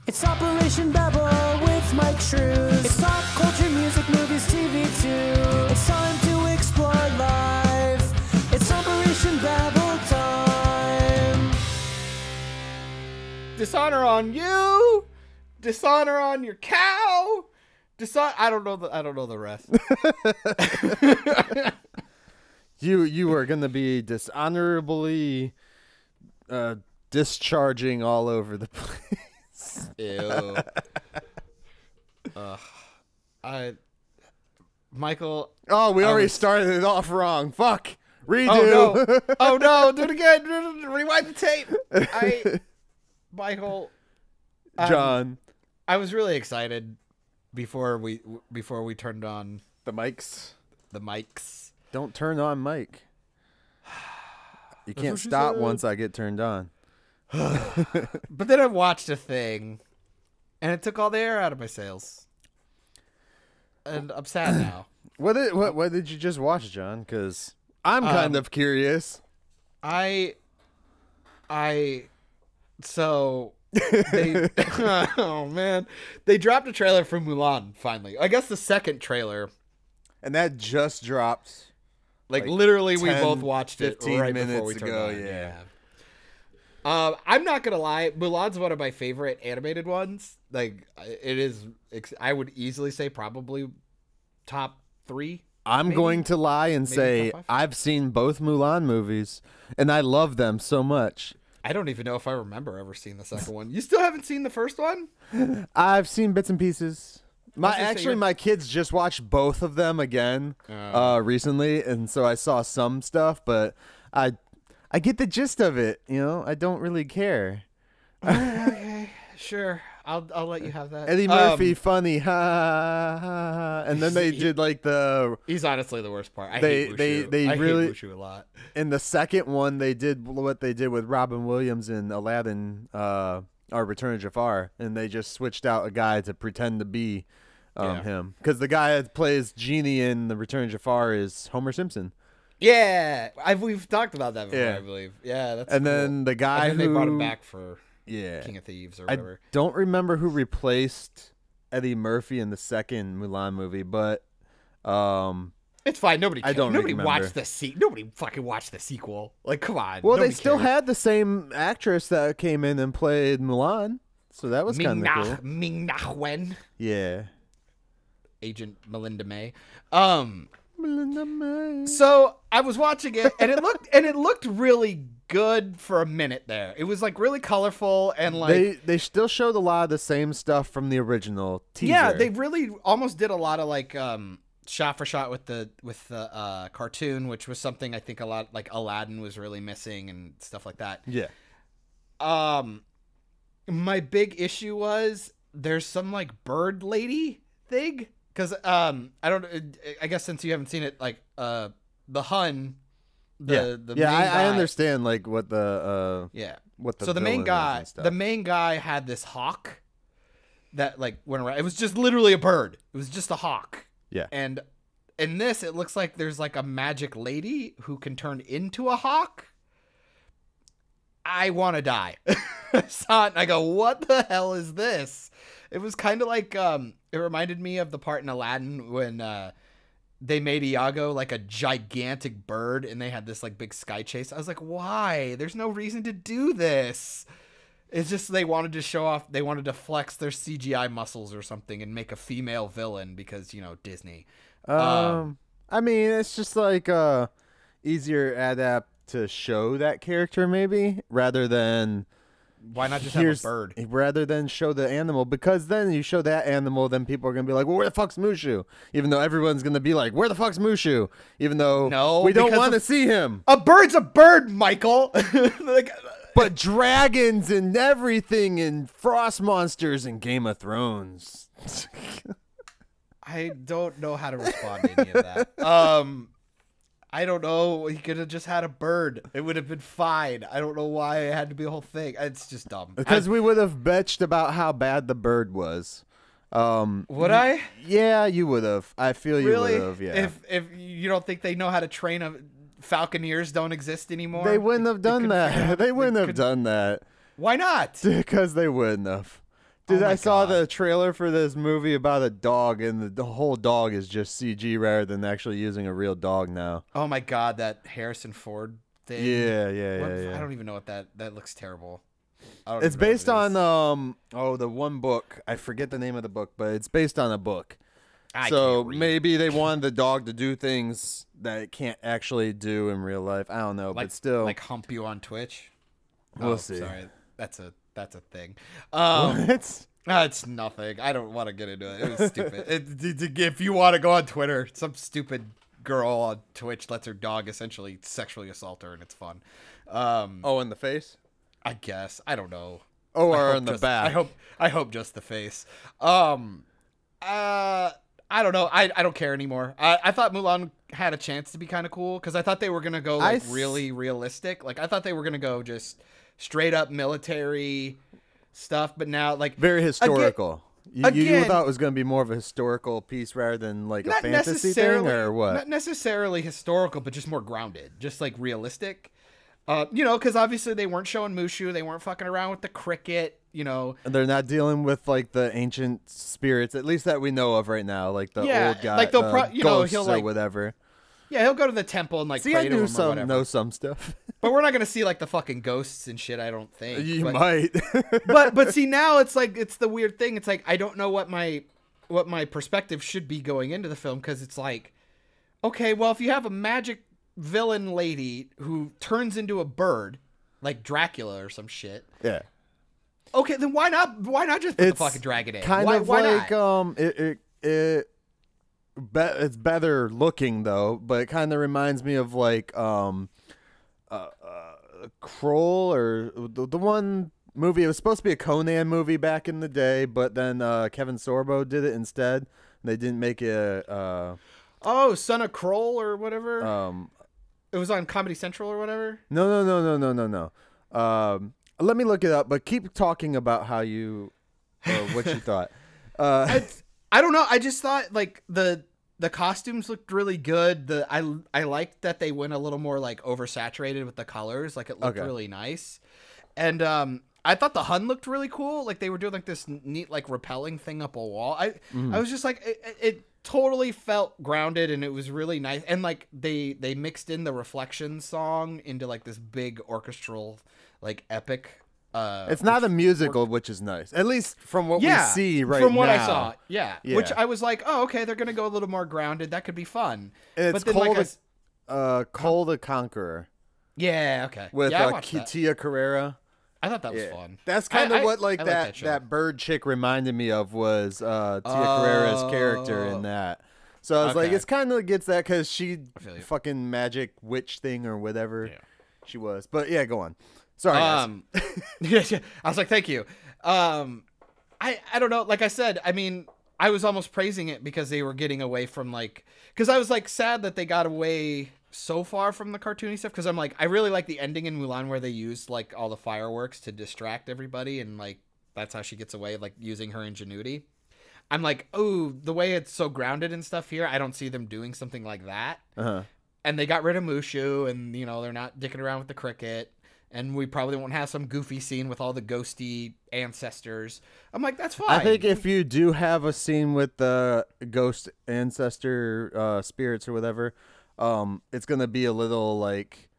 It's Operation Babble with Myke Shrews. It's pop culture, music, movies, TV too. It's time to explore life. It's Operation Babble time. Dishonor on you. Dishonor on your cow. I don't know the rest. You are gonna be dishonorably discharging all over the place. Ew. Michael. Oh, we already started it off wrong. Fuck. Redo. Oh no! Oh no! Do it again. Rewind the tape. Michael. John. I was really excited before we turned on The mics. the mics. Don't turn on Myke. You can't what she stop said. once I get turned on. But then I watched a thing, and it took all the air out of my sails, and I'm sad now. What did you just watch, John? Because I'm kind of curious. So they, oh man, they dropped a trailer for Mulan finally. I guess the second trailer. And that just dropped. Like literally, we 10, both watched it 15 right minutes before we turned ago, on. yeah. I'm not gonna lie, Mulan's one of my favorite animated ones. Like it is, I would easily say probably top 3. I'm maybe? going to lie and Maybe say top 5? I've seen both Mulan movies, and I love them so much. I don't even know if I remember ever seeing the second one. You still haven't seen the first one? I've seen bits and pieces. You're- My kids just watched both of them again recently, and so I saw some stuff, but I get the gist of it. You know, I don't really care. Okay, sure. I'll let you have that. Eddie Murphy, funny, ha, ha, ha. And then they did like He's honestly the worst part. I They- hate they- Wushu. they I really- hate Wushu a lot. in the second one they did what they did with Robin Williams in Aladdin, or Return of Jafar, and they just switched out a guy to pretend to be him, because the guy that plays Genie in the Return of Jafar is Homer Simpson. Yeah, we've talked about that before, Yeah. I believe. Yeah, that's And cool. then the guy and then they brought him back for yeah, King of Thieves or I whatever. don't remember who replaced Eddie Murphy in the second Mulan movie, but It's fine. Nobody remember. watched the Nobody fucking watched the sequel. Like, come on. well, they Nobody still cares. had the same actress that came in and played Mulan, so that was kind of cool. Ming-Na Wen, Yeah. Agent Melinda May. Melinda May. So I was watching it, and it looked really good for a minute there. It was like really colorful and like They still showed a lot of the same stuff from the original teaser. yeah, they really almost did a lot of like shot for shot with the cartoon, which was something I think a lot like Aladdin was really missing and stuff like that. Yeah. My big issue was there's some like bird lady thing because I guess since you haven't seen it, like the Hun, the main I guy, understand like what the what the so the main villain is guy and stuff. the main guy had this hawk that like went around. It was just literally a bird. It was just a hawk. Yeah. And in this, it looks like there's like a magic lady who can turn into a hawk. I want to die. I saw it and I go, what the hell is this? It was kind of like, it reminded me of the part in Aladdin when they made Iago like a gigantic bird and they had this like big sky chase. I was like, why? There's no reason to do this. It's just they wanted to show off, they wanted to flex their CGI muscles or something and make a female villain because, you know, Disney. I mean, it's just like easier adapt to show that character maybe rather than Why not just have a bird? rather than show the animal, because then you show that animal, then people are gonna be like, well, where the fuck's Mushu? Even though everyone's gonna be like, where the fuck's Mushu? Even though No, we don't because want to of- see him. A bird's a bird, Michael. Like, But dragons and everything and frost monsters and Game of Thrones. I don't know how to respond to any of that. I don't know. He could have just had a bird. It would have been fine. I don't know why it had to be a whole thing. It's just dumb. Because we would have bitched about how bad the bird was. Would I? Yeah, you would have. I feel you Really? would have, yeah. If you don't think they know how to train a falconeers don't exist anymore? They wouldn't have done could that. figure out- They wouldn't have could- done that. Why not? Because they wouldn't have. Dude, Oh my I saw God. the trailer for this movie about a dog, and the whole dog is just CG rather than actually using a real dog now. Oh my God, that Harrison Ford thing. Yeah, I yeah. don't even know what that looks terrible. I don't It's even know what based it on is. the one book. I forget the name of the book, but it's based on a book. I So can't read. maybe they wanted the dog to do things that it can't actually do in real life. I don't know, like, but still, like hump you on Twitch. we'll see. Sorry, that's a thing. What? It's nothing. I don't want to get into it. It was stupid. If you want to go on Twitter, some stupid girl on Twitch lets her dog essentially sexually assault her, and it's fun. Oh, in the face? I guess I don't know. Oh, I or hope in the just- back? I hope just the face. I don't know. I don't care anymore. I thought Mulan had a chance to be kind of cool because I thought they were gonna go like really realistic. Like I thought they were gonna go just straight up military stuff, but now like Very historical. You again- thought it was going to be more of a historical piece rather than like a not fantasy thing, or what? Not necessarily historical, but just more grounded, just like realistic. Because obviously they weren't showing Mushu, they weren't fucking around with the cricket. And they're not dealing with like the ancient spirits, at least that we know of right now, like the old guy, like they'll ghosts he'll or like whatever. Yeah, he'll go to the temple and like See, pray I to him or whatever. know some stuff. But we're not gonna see like the fucking ghosts and shit. I don't think. You might. but see now it's like it's the weird thing. It's like I don't know what my perspective should be going into the film because it's like, okay, well if you have a magic villain lady who turns into a bird, like Dracula or some shit. Yeah. Okay, then why not just put the fucking dragon in? Kind why, of why like not? it's better looking though, but it kind of reminds me of like Kroll or the one movie. It was supposed to be a Conan movie back in the day, but then Kevin Sorbo did it instead. They didn't make it. Son of Kroll or whatever. It was on Comedy Central or whatever. No. Let me look it up, but keep talking about how you what you thought. I don't know. I just thought like the costumes looked really good. I liked that they went a little more like oversaturated with the colors. Like it looked really nice. And I thought the Hun looked really cool. Like they were doing like this neat like rappelling thing up a wall. I was just like it totally felt grounded and it was really nice. And like they mixed in the Reflections song into like this big orchestral like epic. It's not a musical, which is nice. At least from what we see right now. From what I saw, yeah. Which I was like, oh, okay, they're gonna go a little more grounded. That could be fun. And it's Cole the Conqueror. Yeah, okay. With yeah, I watched that. Tia Carrera. I thought that was fun. That's kind of what like like that bird chick reminded me of was Tia Carrera's character in that. So I was like, it's kind of gets that because she fucking magic witch thing or whatever she was. But yeah, go on. Sorry. Yeah, I was like, thank you. I don't know. Like I said, I mean, I was almost praising it because they were getting away from like, because I was like sad that they got away so far from the cartoony stuff. Because I'm like, I really like the ending in Mulan where they used like all the fireworks to distract everybody, and like that's how she gets away, like using her ingenuity. I'm like, oh, the way it's so grounded and stuff here, I don't see them doing something like that. And they got rid of Mushu, and they're not dicking around with the cricket. And we probably won't have some goofy scene with all the ghosty ancestors. I'm like, that's fine. I think if you do have a scene with the ghost ancestor spirits or whatever, it's going to be a little like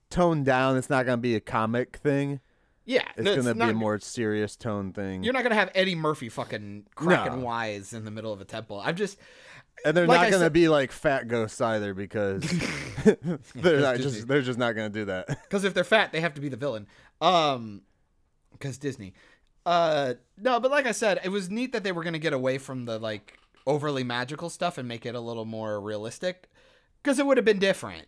toned down. It's not going to be a comic thing. Yeah. It's going to be a more serious tone thing. You're not going to have Eddie Murphy fucking cracking wise in the middle of a temple. And they're not going to be like fat ghosts either because they're just not going to do that. Because if they're fat, they have to be the villain. Because Disney. No, but like I said, it was neat that they were going to get away from the like overly magical stuff and make it a little more realistic. Because it would have been different.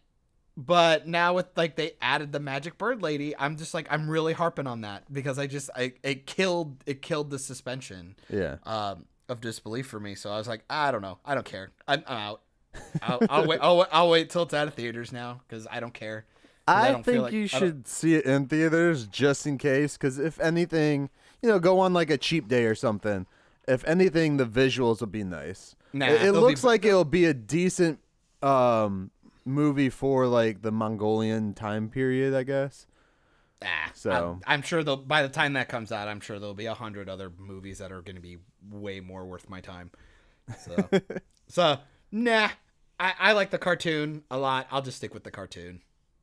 But now with like they added the magic bird lady, I'm just like I'm really harping on that because it killed the suspension. Yeah. Of disbelief for me, so I was like, I don't know, I don't care, I'm out. I'll wait. I'll wait till it's out of theaters now because I don't care. I think you should see it in theaters just in case, because if anything, go on like a cheap day or something. If anything, the visuals will be nice. Nah, it looks like it'll be a decent movie for like the Mongolian time period, I guess. So I'm sure by the time that comes out, I'm sure there'll be 100 other movies that are going to be way more worth my time. So nah, I like the cartoon a lot. I'll just stick with the cartoon.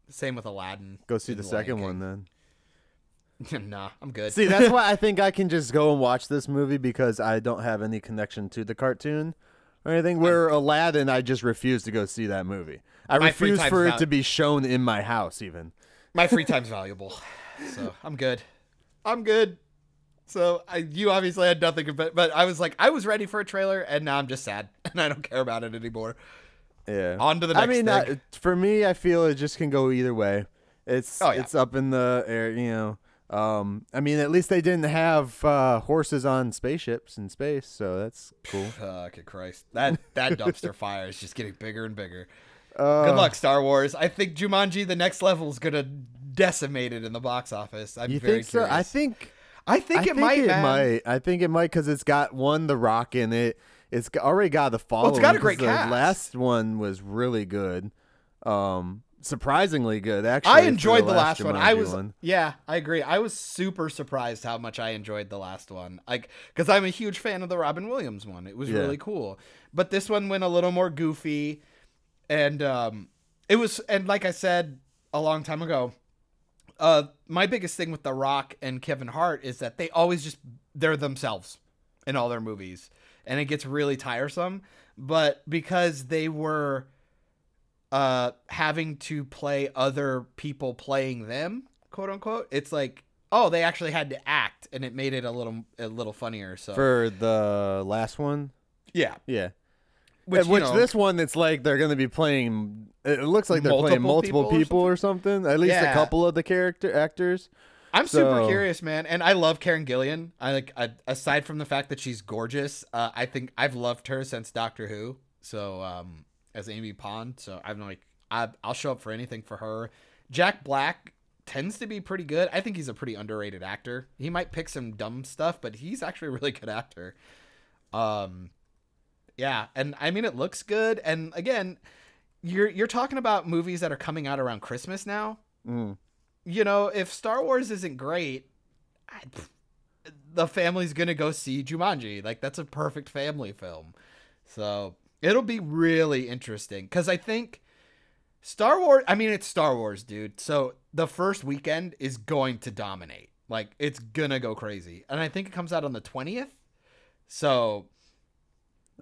Same with Aladdin. Go see the second one then. Nah, I'm good. See, that's why I think I can just go and watch this movie because I don't have any connection to the cartoon or anything. Where Aladdin, I just refuse to go see that movie. I refuse for it to be shown in my house even. My free time's valuable, so I'm good. So you obviously had nothing, but I was like, I was ready for a trailer, and now I'm just sad, and I don't care about it anymore. Yeah. On to the next thing. For me, I feel it just can go either way. It's up in the air, you know. I mean, at least they didn't have horses on spaceships in space, so that's cool. Okay, Christ. That dumpster fire is just getting bigger and bigger. Good luck, Star Wars. I think Jumanji: The Next Level is gonna decimate it in the box office. I'm very think so? curious. I think it might. I think it might because it's got The Rock in it. It's already got the following. Well, it's got a great cast. The last one was really good. Surprisingly good, actually. I enjoyed the last Jumanji one. Yeah, I agree. I was super surprised how much I enjoyed the last one. Like, because I'm a huge fan of the Robin Williams one. It was really cool. But this one went a little more goofy. And and like I said a long time ago, my biggest thing with The Rock and Kevin Hart is that they're themselves in all their movies. And it gets really tiresome. But because they were having to play other people playing them, quote unquote, it's like, oh, they actually had to act, and it made it a little funnier. So for the last one, yeah. Which this one, it's like they're going to be playing. It looks like they're playing multiple people or something. At least a couple of the character actors. I'm super curious, man, and I love Karen Gillan. Aside from the fact that she's gorgeous, I think I've loved her since Doctor Who. So as Amy Pond, so I'm like, I'll show up for anything for her. Jack Black tends to be pretty good. I think he's a pretty underrated actor. He might pick some dumb stuff, but he's actually a really good actor. Yeah, and I mean, it looks good. And again, you're talking about movies that are coming out around Christmas now. You know, if Star Wars isn't great, the family's gonna go see Jumanji. Like, that's a perfect family film. So it'll be really interesting because I think Star Wars. I mean, it's Star Wars, dude. So the first weekend is going to dominate. Like, it's gonna go crazy, and I think it comes out on the 20th. So.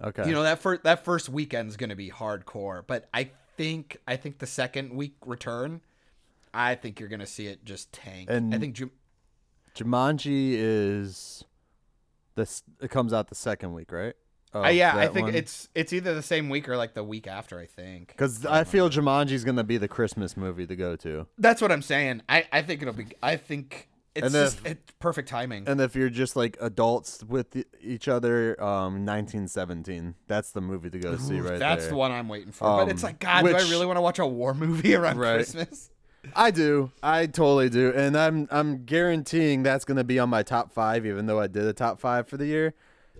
Okay. You know, that first weekend is going to be hardcore, but I think the second week return, I think you're going to see it just tank. And I think Jumanji is it comes out the second week, right? Yeah, I think it's either the same week or like the week after, I think. Because I feel Jumanji's going to be the Christmas movie to go to. That's what I'm saying. I think it'll be. I think. It's perfect timing. And if you're just like adults with each other, 1917. That's the movie to go see right there. That's the one I'm waiting for. But it's like, God, do I really want to watch a war movie around Christmas? I do. I totally do. And I'm guaranteeing that's going to be on my top 5, even though I did a top 5 for the year.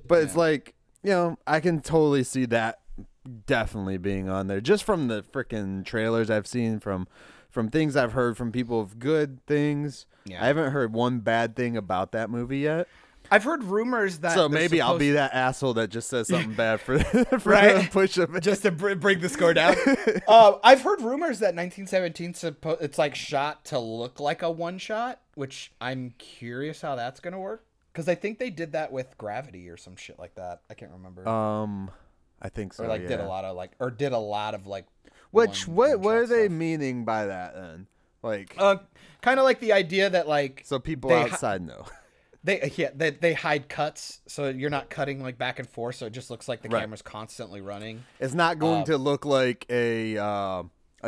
But it's like, you know, I can totally see that definitely being on there. Just from the freaking trailers I've seen, from things I've heard from people of good things. Yeah. I haven't heard one bad thing about that movie yet. I've heard rumors that so maybe I'll be that asshole that just says something bad for the push of it. Just to bring the score down. I've heard rumors that 1917 it's like shot to look like a one shot, which I'm curious how that's gonna work because I think they did that with Gravity or some shit like that. I can't remember. I think so. Or did a lot of Which what are they meaning by that then? Like kind of like the idea that like so people outside know. They hide cuts so you're not cutting like back and forth, so it just looks like the camera's constantly running. It's not going to look like a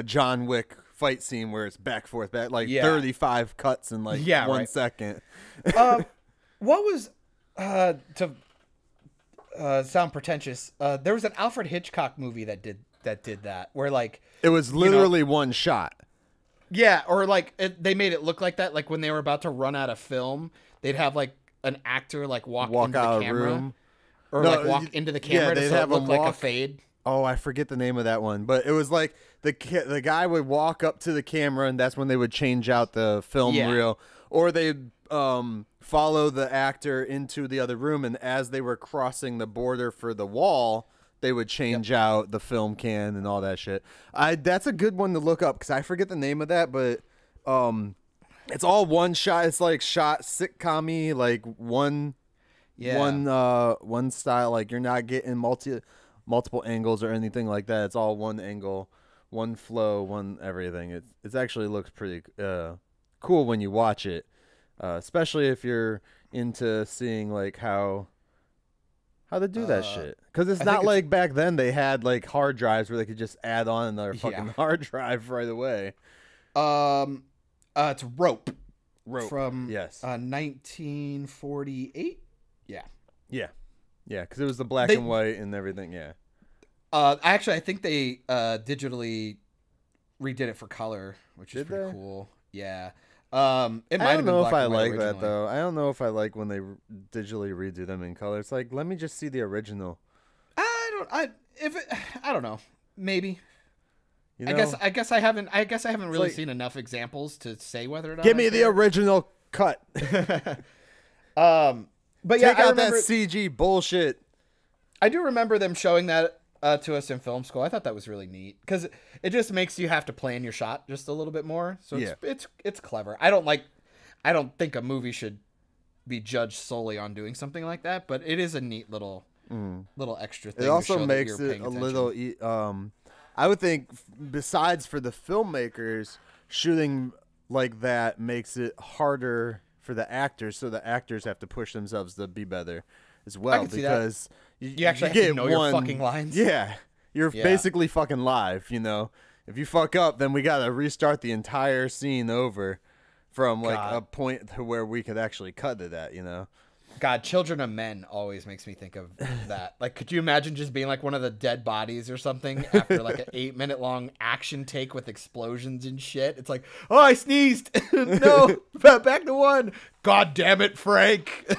John Wick fight scene where it's back forth back 35 cuts in 1 second. What was to sound pretentious? There was an Alfred Hitchcock movie that did that where like it was literally one shot. Yeah, or like they made it look like that. Like when they were about to run out of film, they'd have like an actor like walk into the camera, room. or walk into the camera to have look like a fade. Oh, I forget the name of that one, but it was like the guy would walk up to the camera, and that's when they would change out the film reel, or they follow the actor into the other room, and as they were crossing the border for the wall, they would change out the film can and all that shit. That's a good one to look up because I forget the name of that, but it's all one shot. It's like shot sitcom-y, like one style. Like you're not getting multiple angles or anything like that. It's all one angle, one flow, one everything. It actually looks pretty cool when you watch it, especially if you're into seeing like how they do that shit. Because it's not like back then they had like hard drives where they could just add on another fucking hard drive right away. It's Rope from 1948. Yeah, because it was the black and white and everything. Yeah. Actually, I think they digitally redid it for color, which is pretty cool. Yeah. It might I don't know if I like that though. I don't know if I like when they digitally redo them in color. It's like, let me just see the original. I don't know. Maybe. You know? I guess I haven't really seen enough examples to say whether or not. Give me the original cut. But yeah, take out that CG bullshit. I do remember them showing that to us in film school. I thought that was really neat because it just makes you have to plan your shot just a little bit more. So it's clever. I don't think a movie should be judged solely on doing something like that, but it is a neat little extra thing. It also makes it a little. I would think, besides for the filmmakers, shooting like that makes it harder for the actors, so the actors have to push themselves to be better as well, because you actually have to know your fucking lines. Yeah, you're basically fucking live. You know, if you fuck up, then we gotta restart the entire scene over from like a point to where we could actually cut it at. You know. God, Children of Men always makes me think of that. Like, could you imagine just being like one of the dead bodies or something after like an 8-minute long action take with explosions and shit? It's like, oh, I sneezed. No, back to one. God damn it, Frank.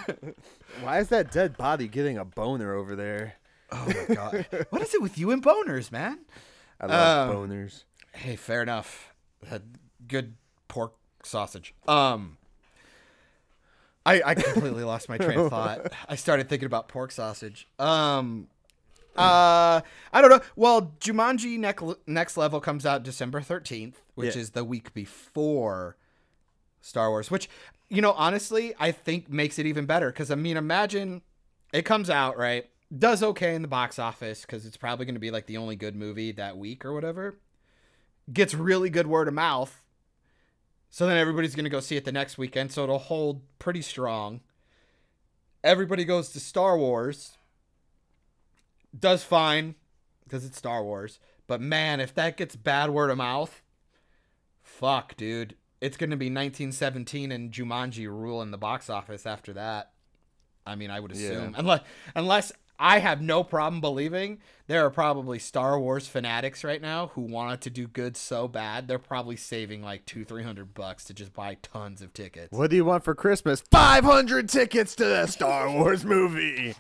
Why is that dead body getting a boner over there? Oh my God. What is it with you and boners, man? I love boners. Hey, fair enough. Had good pork sausage. I completely lost my train of thought. I started thinking about pork sausage. I don't know. Well, Jumanji Next Level comes out December 13th, which is the week before Star Wars, which, you know, honestly, I think makes it even better. Because, I mean, imagine it comes out, right? Does okay in the box office because it's probably going to be like the only good movie that week or whatever. Gets really good word of mouth. So then everybody's going to go see it the next weekend, so it'll hold pretty strong. Everybody goes to Star Wars. Does fine, because it's Star Wars. But man, if that gets bad word of mouth, fuck, dude. It's going to be 1917 and Jumanji rule in the box office after that. I mean, I would assume. Unless I have no problem believing there are probably Star Wars fanatics right now who want it to do good so bad they're probably saving like $200-300 to just buy tons of tickets. What do you want for Christmas? 500 tickets to the Star Wars movie.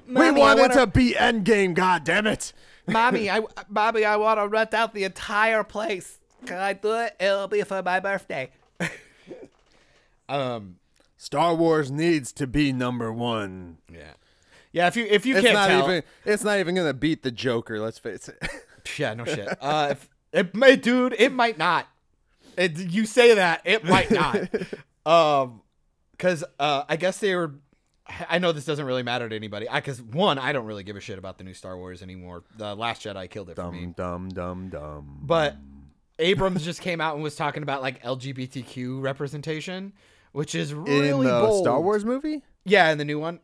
We want it to be Endgame, goddammit. Mommy, I want to rent out the entire place. Can I do it? It'll be for my birthday. Star Wars needs to be #1. Yeah. If you can't tell, it's not even gonna beat the Joker. Let's face it. Yeah, no shit. It might not. You say that it might not. Because I guess they were. I know this doesn't really matter to anybody. Because one, I don't really give a shit about the new Star Wars anymore. The Last Jedi killed it for me. Dumb. But Abrams just came out and was talking about like LGBTQ representation, which is really in the bold. Star Wars movie? Yeah, in the new one.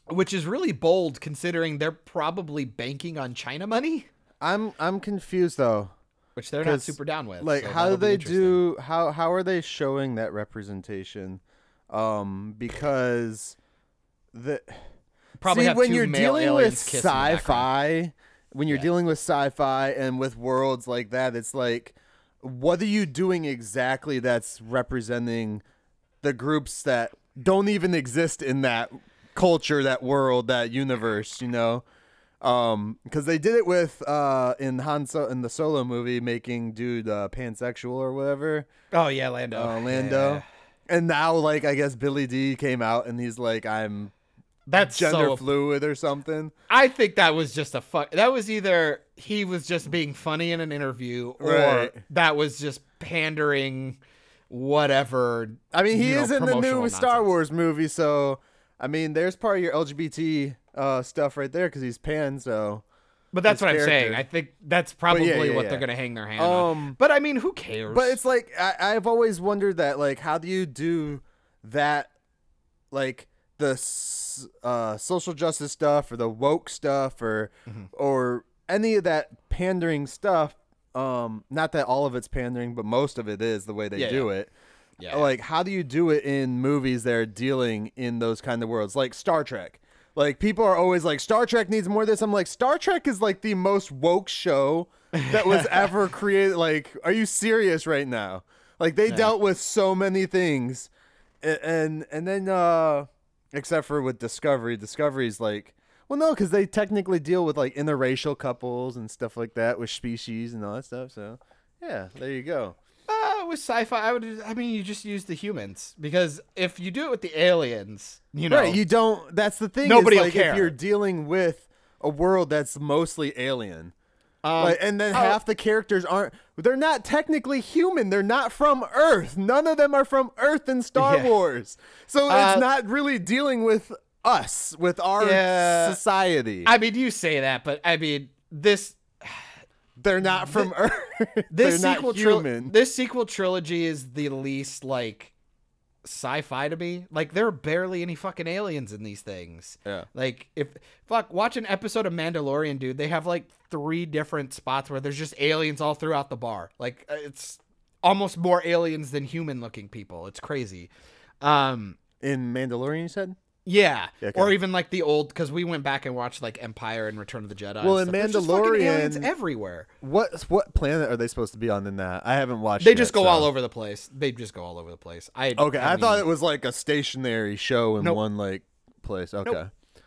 Which is really bold considering they're probably banking on China money. I'm confused though. Which they're not super down with. Like, so how do they do? How are they showing that representation? Because probably have when two you're male dealing with aliens kissing in the background. sci-fi, when you're dealing with sci-fi and with worlds like that, it's like, what are you doing exactly that's representing the groups that don't even exist in that culture, that world, that universe, you know. Because they did it with in the Solo movie, making dude pansexual or whatever. Oh yeah, Lando. Lando. Yeah. And now, like, I guess Billy D came out and he's like, That's gender fluid or something. I think that was just that was either he was just being funny in an interview, or Right. that was just pandering, whatever. I mean, he is in the new promotional Star nonsense. Wars movie, so I mean, there's part of your LGBT stuff right there because he's pan. So, But that's his what I'm saying. character. I think that's probably yeah, what yeah. they're gonna hang their hand on. But I mean, who cares? But it's like I've always wondered that, like, how do you do that, like the social justice stuff or the woke stuff or any of that pandering stuff. Not that all of it's pandering, but most of it is the way they do it. Yeah. Like, how do you do it in movies that are dealing in those kind of worlds, like Star Trek? Like, people are always like, Star Trek needs more of this. I'm like, Star Trek is like the most woke show that was ever created. Like, are you serious right now? Like, they dealt with so many things, and then except for with Discovery's like, well, no, because they technically deal with like interracial couples and stuff like that with species and all that stuff. So yeah, there you go. With sci-fi, I mean, you just use the humans, because if you do it with the aliens, you know, Right, you don't. That's the thing. Nobody is, will like, care. If you're dealing with a world that's mostly alien, and then half the characters aren't. They're not technically human. They're not from Earth. None of them are from Earth in Star Wars. So it's not really dealing with us, with our society. I mean, you say that, but I mean, They're not from Earth. this They're sequel not human. this sequel trilogy is the least like sci-fi to me. Like, there are barely any fucking aliens in these things. Yeah. Like, watch an episode of Mandalorian, dude. They have like 3 different spots where there's just aliens all throughout the bar. Like, it's almost more aliens than human looking people. It's crazy. In Mandalorian, you said? Yeah. Okay. Or even like the old, because we went back and watched like Empire and Return of the Jedi. Well, and in stuff. There's just fucking aliens Mandalorian- everywhere. What planet are they supposed to be on in that? I haven't watched. They yet, just go so. all over the place. They just go all over the place. Okay, I thought it was like a stationary show in one like place. Okay.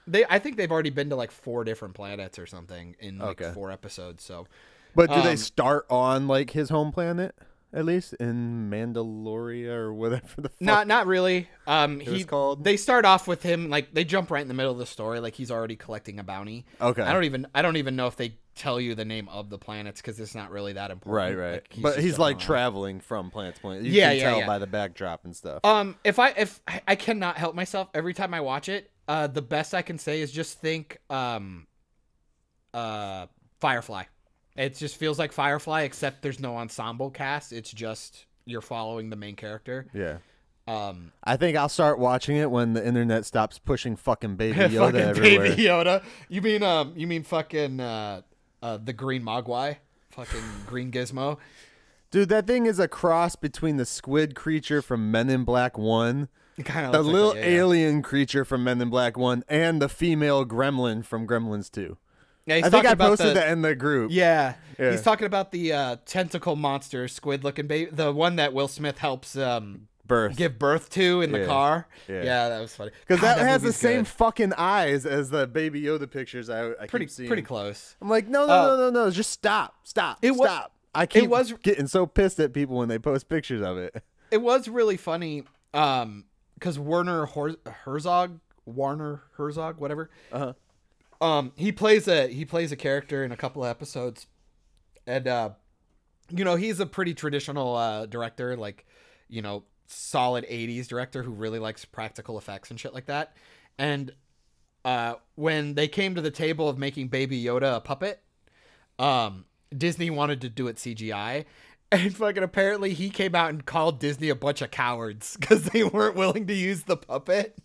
Nope. I think they've already been to like 4 different planets or something in like 4 episodes. So, But do they start on like his home planet at least in Mandalorian or whatever the fuck? not really. was called? They start off with him like they jump right in the middle of the story, like he's already collecting a bounty. Okay. I don't even know if they tell you the name of the planets, because it's not really that important. Right. Like, But just he's jumping like around. traveling from planet to planet. You Yeah, can yeah, tell yeah. by the backdrop and stuff. If I cannot help myself every time I watch it, the best I can say is just think Firefly. It just feels like Firefly, except there's no ensemble cast. It's just you're following the main character. Yeah. I think I'll start watching it when the internet stops pushing fucking Baby Yoda fucking everywhere. Baby Yoda. You mean fucking the Green Mogwai, fucking Green Gizmo. Dude, that thing is a cross between the squid creature from Men in Black 1, Kind of the little alien creature from Men in Black 1, and the female gremlin from Gremlins 2. Yeah, he's I think talking I about posted that in the group. Yeah, Yeah. he's talking about the tentacle monster squid looking baby, the one that Will Smith helps give birth to in the Yeah. car. Yeah. Yeah, that was funny. Because God, that has the movie's same good. fucking eyes as the Baby Yoda pictures I keep seeing. pretty close. I'm like, no, just stop. I keep getting so pissed at people when they post pictures of it. It was really funny because Werner Herzog, whatever. He plays a character in a couple of episodes, and he's a pretty traditional director, like, solid 80s director who really likes practical effects and shit like that. And when they came to the table of making Baby Yoda a puppet, Disney wanted to do it CGI. And fucking apparently he came out and called Disney a bunch of cowards because they weren't willing to use the puppet.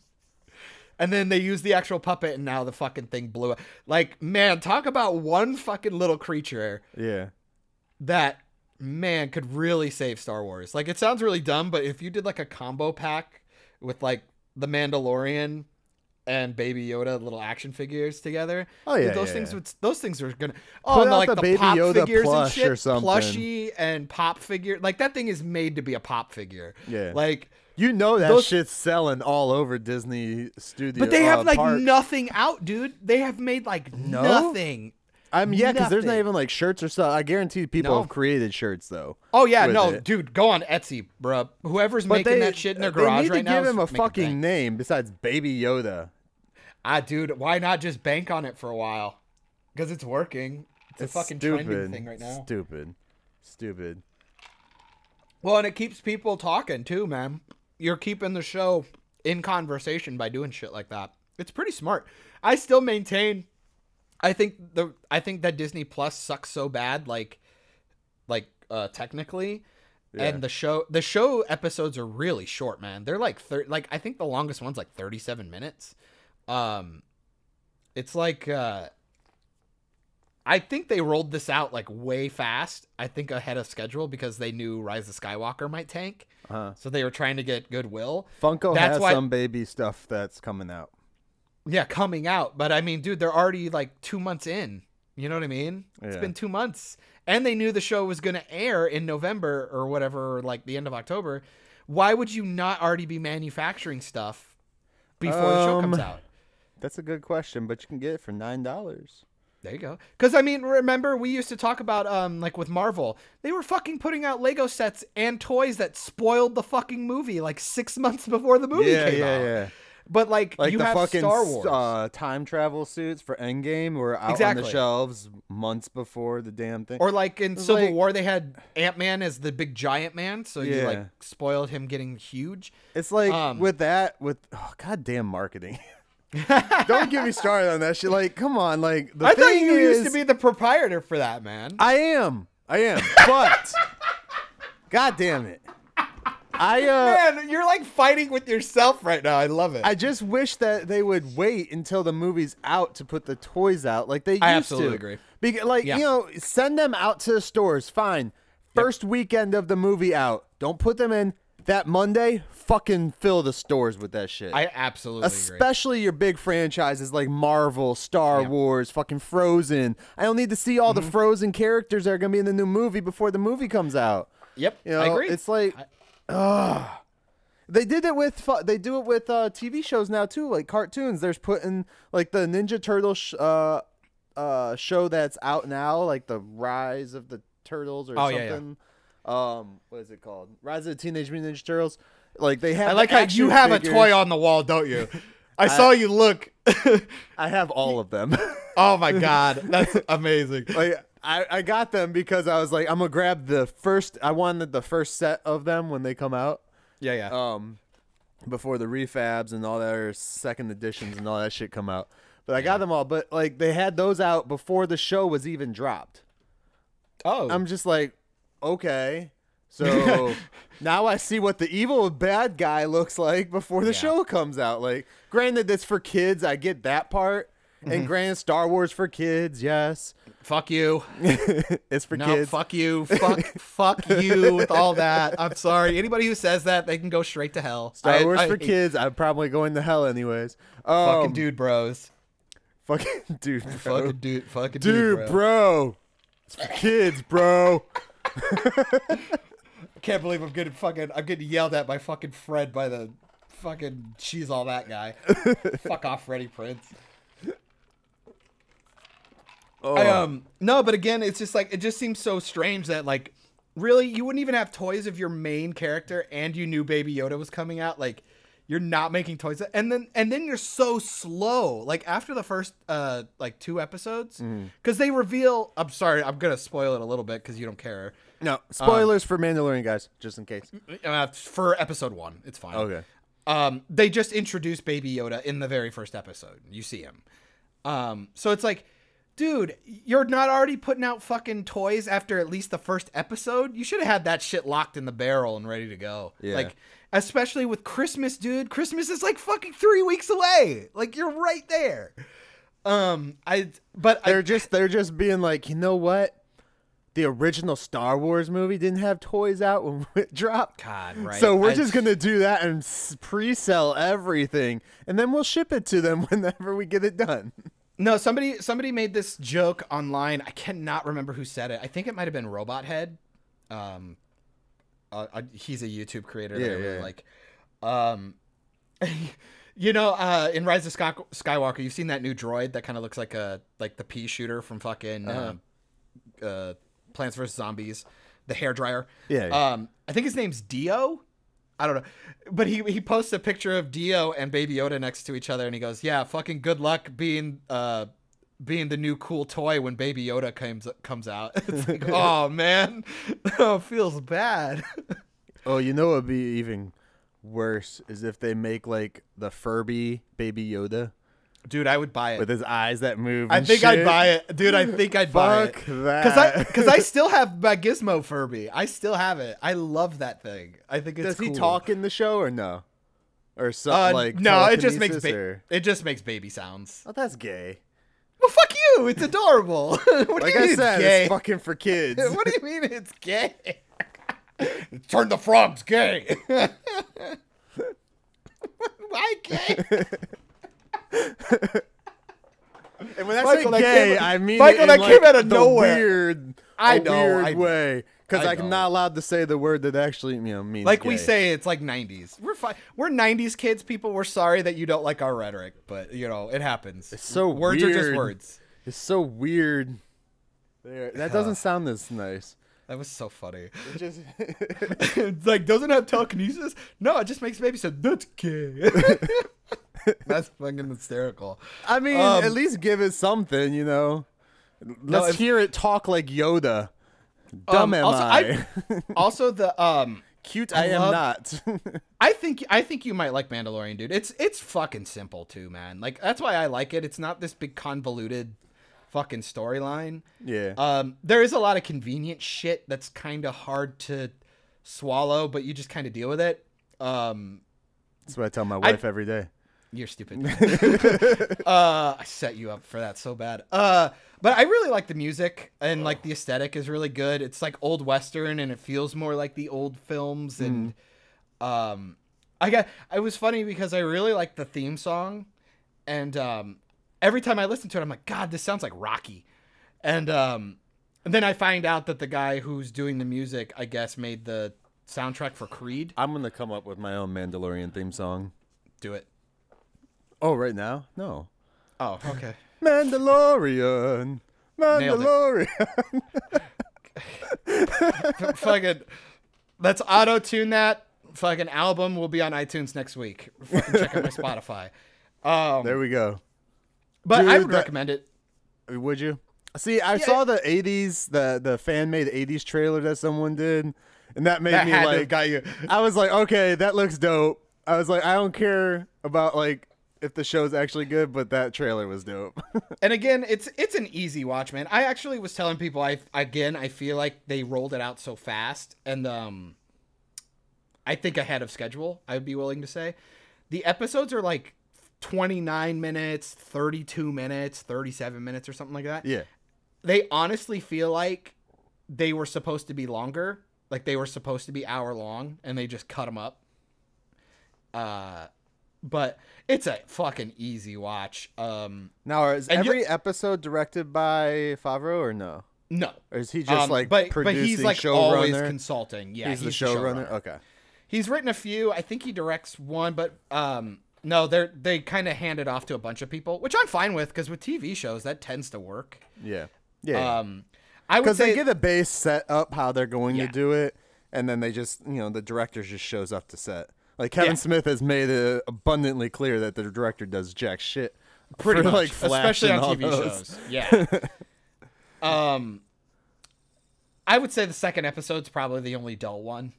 And then they used the actual puppet, and now the fucking thing blew up. Like, man, talk about one fucking little creature. Yeah. That, man, could really save Star Wars. Like, it sounds really dumb, but if you did like a combo pack with like the Mandalorian and Baby Yoda little action figures together. Oh yeah, those things are gonna. Put And out like the Baby pop Yoda figures plush and shit, or something. plushie and pop figure. Like, that thing is made to be a pop figure. Yeah. Like, You know that Those- shit's selling all over Disney Studio. But they have like parks. nothing out, dude. They have made like nothing. I mean, yeah, because there's not Nothing. even like shirts or stuff. I guarantee people No. have created shirts though. Oh yeah, with no, it. dude, go on Etsy, bro. Whoever's But making that shit in their garage they need right to now, give him a is making fucking bank. name besides Baby Yoda. Dude, why not just bank on it for a while? Because it's working. It's a fucking trending thing right now. Stupid. Well, and it keeps people talking too, man. You're keeping the show in conversation by doing shit like that. It's pretty smart. I still maintain. I think that Disney Plus sucks so bad, technically, and the show episodes are really short, man. They're like I think the longest one's like 37 minutes. It's like I think they rolled this out like way fast. I think ahead of schedule because they knew Rise of Skywalker might tank. So they were trying to get goodwill. Funko That's has why- some baby stuff that's coming out. Yeah, coming out. But I mean, dude, they're already like 2 months in. You know what I mean? It's Yeah. been 2 months. And they knew the show was going to air in November or whatever, or like the end of October. Why would you not already be manufacturing stuff before the show comes out? That's a good question, but you can get it for $9. There you go. Because, I mean, remember, we used to talk about, like, with Marvel, they were fucking putting out Lego sets and toys that spoiled the fucking movie, like, 6 months before the movie came out. Yeah. But, like you the have fucking Star Wars. time travel suits for Endgame were out on Exactly. the shelves months before the damn thing. Or, like, in It's Civil like- War, they had Ant-Man as the big giant man, so you, Yeah. like, spoiled him getting huge. It's like goddamn marketing. Don't get me started on that shit. Like, come on, like the I thought thing you is, used to be the proprietor for that, man. I am, but god damn it, Man, you're, like, fighting with yourself right now. I love it. I just wish that they would wait until the movie's out to put the toys out, like they used to. I absolutely agree. Because, Yeah. you know, send them out to the stores. Fine. First weekend of the movie out. Don't put them in that Monday. Fucking fill the stores with that shit. I absolutely agree. Especially your big franchises like Marvel, Star Wars, fucking Frozen. I don't need to see all the Frozen characters that are gonna be in the new movie before the movie comes out. Yep, You know, I agree. it's like, they did it with they do it with TV shows now too, like cartoons. There's putting like the Ninja Turtle show that's out now, like the Rise of the Turtles or something. What is it called? Rise of the Teenage Mutant Ninja Turtles. Like they have. I like how you have a toy on the wall, don't you? I saw you look. I have all of them. Oh my god, that's amazing. Like I got them because I was like, I'm gonna grab the first. I wanted the first set of them when they come out. Yeah. Before the refabs and all that, or second editions and all that shit come out. But I got them all. But like they had those out before the show was even dropped. Oh, I'm just like, okay. So now I see what the evil bad guy looks like before the show comes out. Like, granted, it's for kids. I get that part. And granted, Star Wars for kids, yes. fuck you. It's for No, kids. fuck you. Fuck you with all that. I'm sorry. Anybody who says that, they can go straight to hell. Star Wars I for hate kids. I'm probably going to hell anyways. Fucking dude, bros. Fucking dude, bro. Fucking dude. Fucking Dude, bro. It's for kids, bro. I can't believe I'm getting yelled at by fucking Fred by the fucking she's all that guy. Fuck off, Freddie Prinze. Oh. No, but again, it's just like it just seems so strange that like really you wouldn't even have toys of your main character and you knew Baby Yoda was coming out. Like you're not making toys, and then you're so slow. Like after the first like 2 episodes, because they reveal. I'm sorry, I'm gonna spoil it a little bit because you don't care. No, spoilers for Mandalorian, guys, just in case. For episode 1, it's fine. Okay. They just introduced Baby Yoda in the very first episode. You see him. So it's like, dude, you're not already putting out fucking toys after at least the first episode? You should have had that shit locked in the barrel and ready to go. Yeah. Like, especially with Christmas, dude. Christmas is like fucking 3 weeks away. Like, you're right there. They're just being like, you know what? The original Star Wars movie didn't have toys out when it dropped. God, right. So we're just going to do that and pre-sell everything, and then we'll ship it to them whenever we get it done. No, somebody made this joke online. I cannot remember who said it. I think it might have been Robot Head. He's a YouTube creator that I really like. Um, you know, in Rise of Skywalker, you've seen that new droid that kind of looks like the pea shooter from fucking Plants vs Zombies, the hairdryer. Yeah. I think his name's Dio. I don't know, but he posts a picture of Dio and Baby Yoda next to each other, and he goes, "Yeah, fucking good luck being the new cool toy when Baby Yoda comes out." It's like, oh man, oh, it feels bad. Oh, you know what would be even worse is if they make like the Furby Baby Yoda. Dude, I would buy it. With his eyes that move. I think shit. I'd buy it. Dude, I think I'd buy it. Fuck that. Because I still have my Gizmo Furby. I still have it. I love that thing. I think it's Does cool. he talk in the show or no? Or something like no, it just makes baby sounds. Oh, that's gay. Well, fuck you. It's adorable. What do Like you mean I said, it's gay? it's fucking for kids. What do you mean it's gay? Turn the frogs gay. Why gay? And when I Michael, say gay, I mean Michael, it that in came like out of the nowhere. weird way. Because I I'm know. not allowed to say the word that actually means Like gay. we say, it's like 90s. We're 90s kids, people. We're sorry that you don't like our rhetoric, but it happens. It's so words weird. are just words. It's so weird. That doesn't sound this nice. That was so funny. It just It's like, doesn't have telekinesis? No, it just makes baby say, that's gay. That's fucking hysterical. I mean, at least give it something, Let's hear it talk like Yoda. Dumb am also, I? Also, the Cute I am not. I think you might like Mandalorian, dude. It's fucking simple too, man. Like that's why I like it. It's not this big convoluted fucking storyline. Yeah. There is a lot of convenient shit that's kind of hard to swallow, but you just kind of deal with it. That's what I tell my wife every day. You're stupid. I set you up for that so bad. But I really like the music and like the aesthetic is really good. It's like old Western and it feels more like the old films. And it was funny because I really like the theme song. And every time I listen to it, I'm like, God, this sounds like Rocky. And then I find out that the guy who's doing the music, I guess, made the soundtrack for Creed. I'm going to come up with my own Mandalorian theme song. Do it. Oh, right now? No. Oh, okay. Mandalorian. Fucking, let's auto-tune that. Fucking album will be on iTunes next week. Fucking check out my Spotify. There we go. But Dude, I would recommend it. Would you? See, I saw the 80s, the fan-made 80s trailer that someone did, and that made That me had to like, have got you. I was like, okay, that looks dope. I was like, I don't care about like if the show's actually good, but that trailer was dope. And again, it's an easy watch, man. I actually was telling people, I feel like they rolled it out so fast, and I think ahead of schedule, I would be willing to say. The episodes are like 29 minutes, 32 minutes, 37 minutes, or something like that. Yeah. They honestly feel like they were supposed to be longer. Like they were supposed to be hour long, and they just cut them up. But it's a fucking easy watch. Now, is every episode directed by Favreau or no? No. Or is he just like but producing, he's like showrunner? always consulting. Yeah, he's the showrunner. Okay. He's written a few. I think he directs one, but no, they kind of hand it off to a bunch of people, which I'm fine with because with TV shows that tends to work. Yeah. Yeah. I would because say they get a base set up how they're going to do it, and then they just the director just shows up to set. Like Kevin Smith has made it abundantly clear that the director does jack shit. Pretty much, like Flash especially and on all TV those. shows. Yeah. I would say the second episode's probably the only dull one.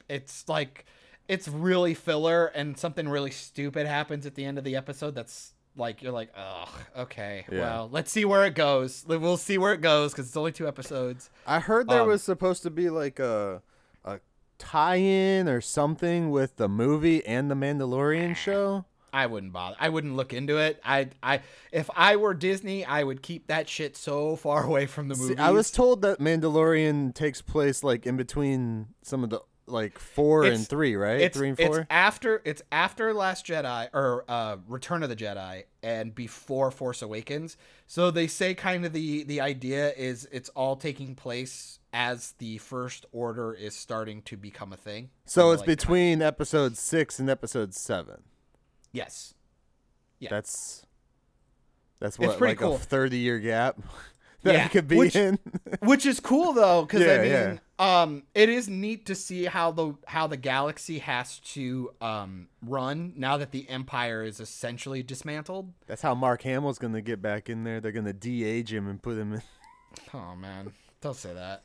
It's like it's really filler, and something really stupid happens at the end of the episode. That's like you're like, oh, okay, well, let's see where it goes. We'll see where it goes because it's only 2 episodes. I heard there was supposed to be like a tie-in or something with the movie and the Mandalorian show. I wouldn't bother. I wouldn't look into it. If I were Disney, I would keep that shit so far away from the movies. See, I was told that Mandalorian takes place like in between some of the like 4 and 3, right? 3 and 4. It's after Last Jedi or Return of the Jedi and before Force Awakens. So they say kind of the idea is it's all taking place as the First Order is starting to become a thing. So it's between episode 6 and episode 7. Yes. Yeah. That's what, pretty like cool. a 30-year gap that it could be in. Which is cool though, because it is neat to see how the galaxy has to run now that the Empire is essentially dismantled. That's how Mark Hamill's gonna get back in there. They're gonna de-age him and put him in. Oh man, don't say that.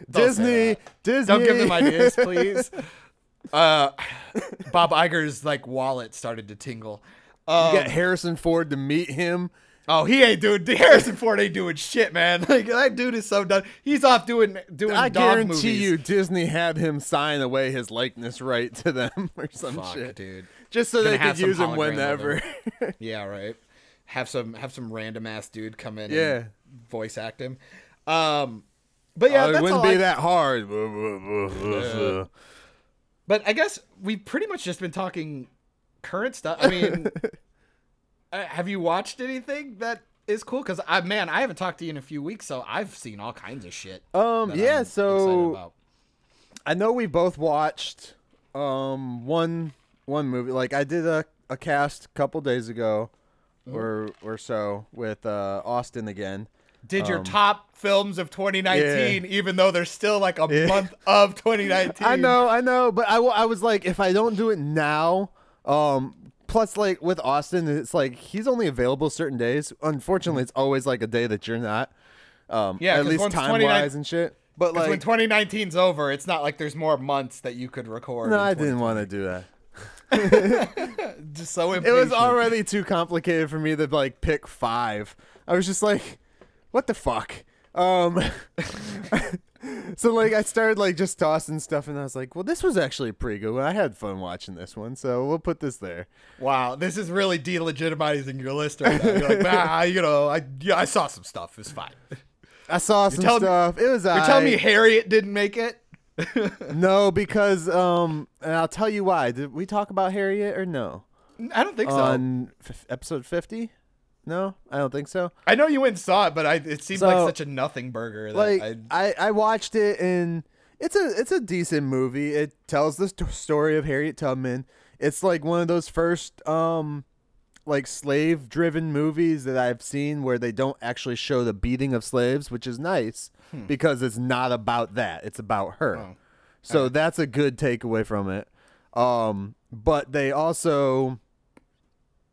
Disney. Don't give them ideas, please. Bob Iger's like wallet started to tingle. You got Harrison Ford to meet him. Oh, he ain't doing. Harrison Ford ain't doing shit, man. Like that dude is so done. He's off doing. I dog guarantee movies. you, Disney had him sign away his likeness right to them or some shit, dude. Just so they could use him whenever. Yeah, right. Have some random ass dude come in. Yeah. And voice act him. But yeah, it that's wouldn't all be that hard. But I guess we've pretty much just been talking current stuff. I mean, have you watched anything that is cool? Because I haven't talked to you in a few weeks, so I've seen all kinds of shit. Yeah. So I know we both watched one movie. Like I did a cast a couple days ago, or so with Austin again. Did your top films of 2019, even though there's still like a month of 2019. I know, but I was like, if I don't do it now, plus like with Austin, it's like he's only available certain days. Unfortunately, it's always like a day that you're not. At least time wise and shit. But like when 2019's over, it's not like there's more months that you could record. No, I didn't want to do that. Just so impatient. It was already too complicated for me to like pick 5. I was just like, what the fuck? So like I started like just tossing stuff, and I was like, well, this was actually a pretty good one. I had fun watching this one, so we'll put this there. Wow, this is really delegitimizing your list right now. You're like, I saw some stuff. It's fine. I saw some stuff. It was. You're telling me Harriet didn't make it? No, because and I'll tell you why. Did we talk about Harriet or no? I don't think so. On episode 50. No, I don't think so. I know you went and saw it, but it seemed like such a nothing burger. That I watched it, and it's a decent movie. It tells the story of Harriet Tubman. It's like one of those first like slave driven movies that I've seen where they don't actually show the beating of slaves, which is nice because it's not about that. It's about her. Oh. So that's a good takeaway from it. But they also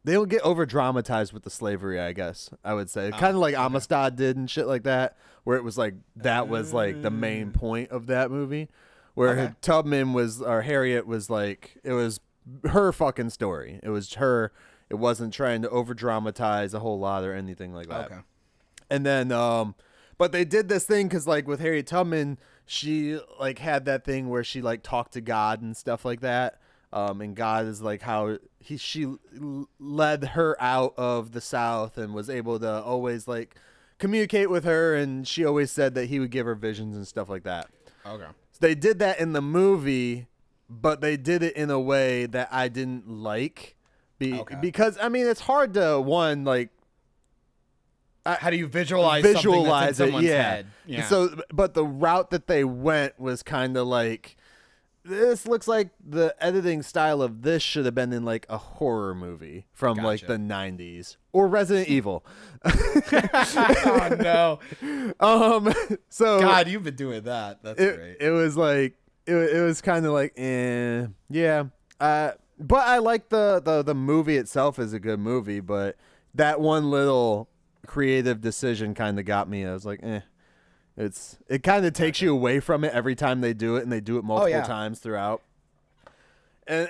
don't get over dramatized with the slavery, I guess I would say. Kind of like Amistad did and shit like that, where it was like that was like the main point of that movie, where Tubman was, or Harriet was like, it was her fucking story. It was her. It wasn't trying to over dramatize a whole lot or anything like that. Okay. And then, but they did this thing because like with Harriet Tubman, she like had that thing where she like talked to God and stuff like that. And God is like how she led her out of the South and was able to always like communicate with her, and she always said that he would give her visions and stuff like that. Okay. So they did that in the movie, but they did it in a way that I didn't like because I mean it's hard to how do you visualize something that's in someone's head? Yeah. So but the route that they went was kind of like, this looks like the editing style of this should have been in like a horror movie from like the 90s or Resident Evil. Oh no. So God, you've been doing that. That's great. It was like it was kind of like yeah. But I like the movie itself is a good movie, but that one little creative decision kind of got me. I was like, it kind of takes you away from it every time they do it, and they do it multiple times throughout. And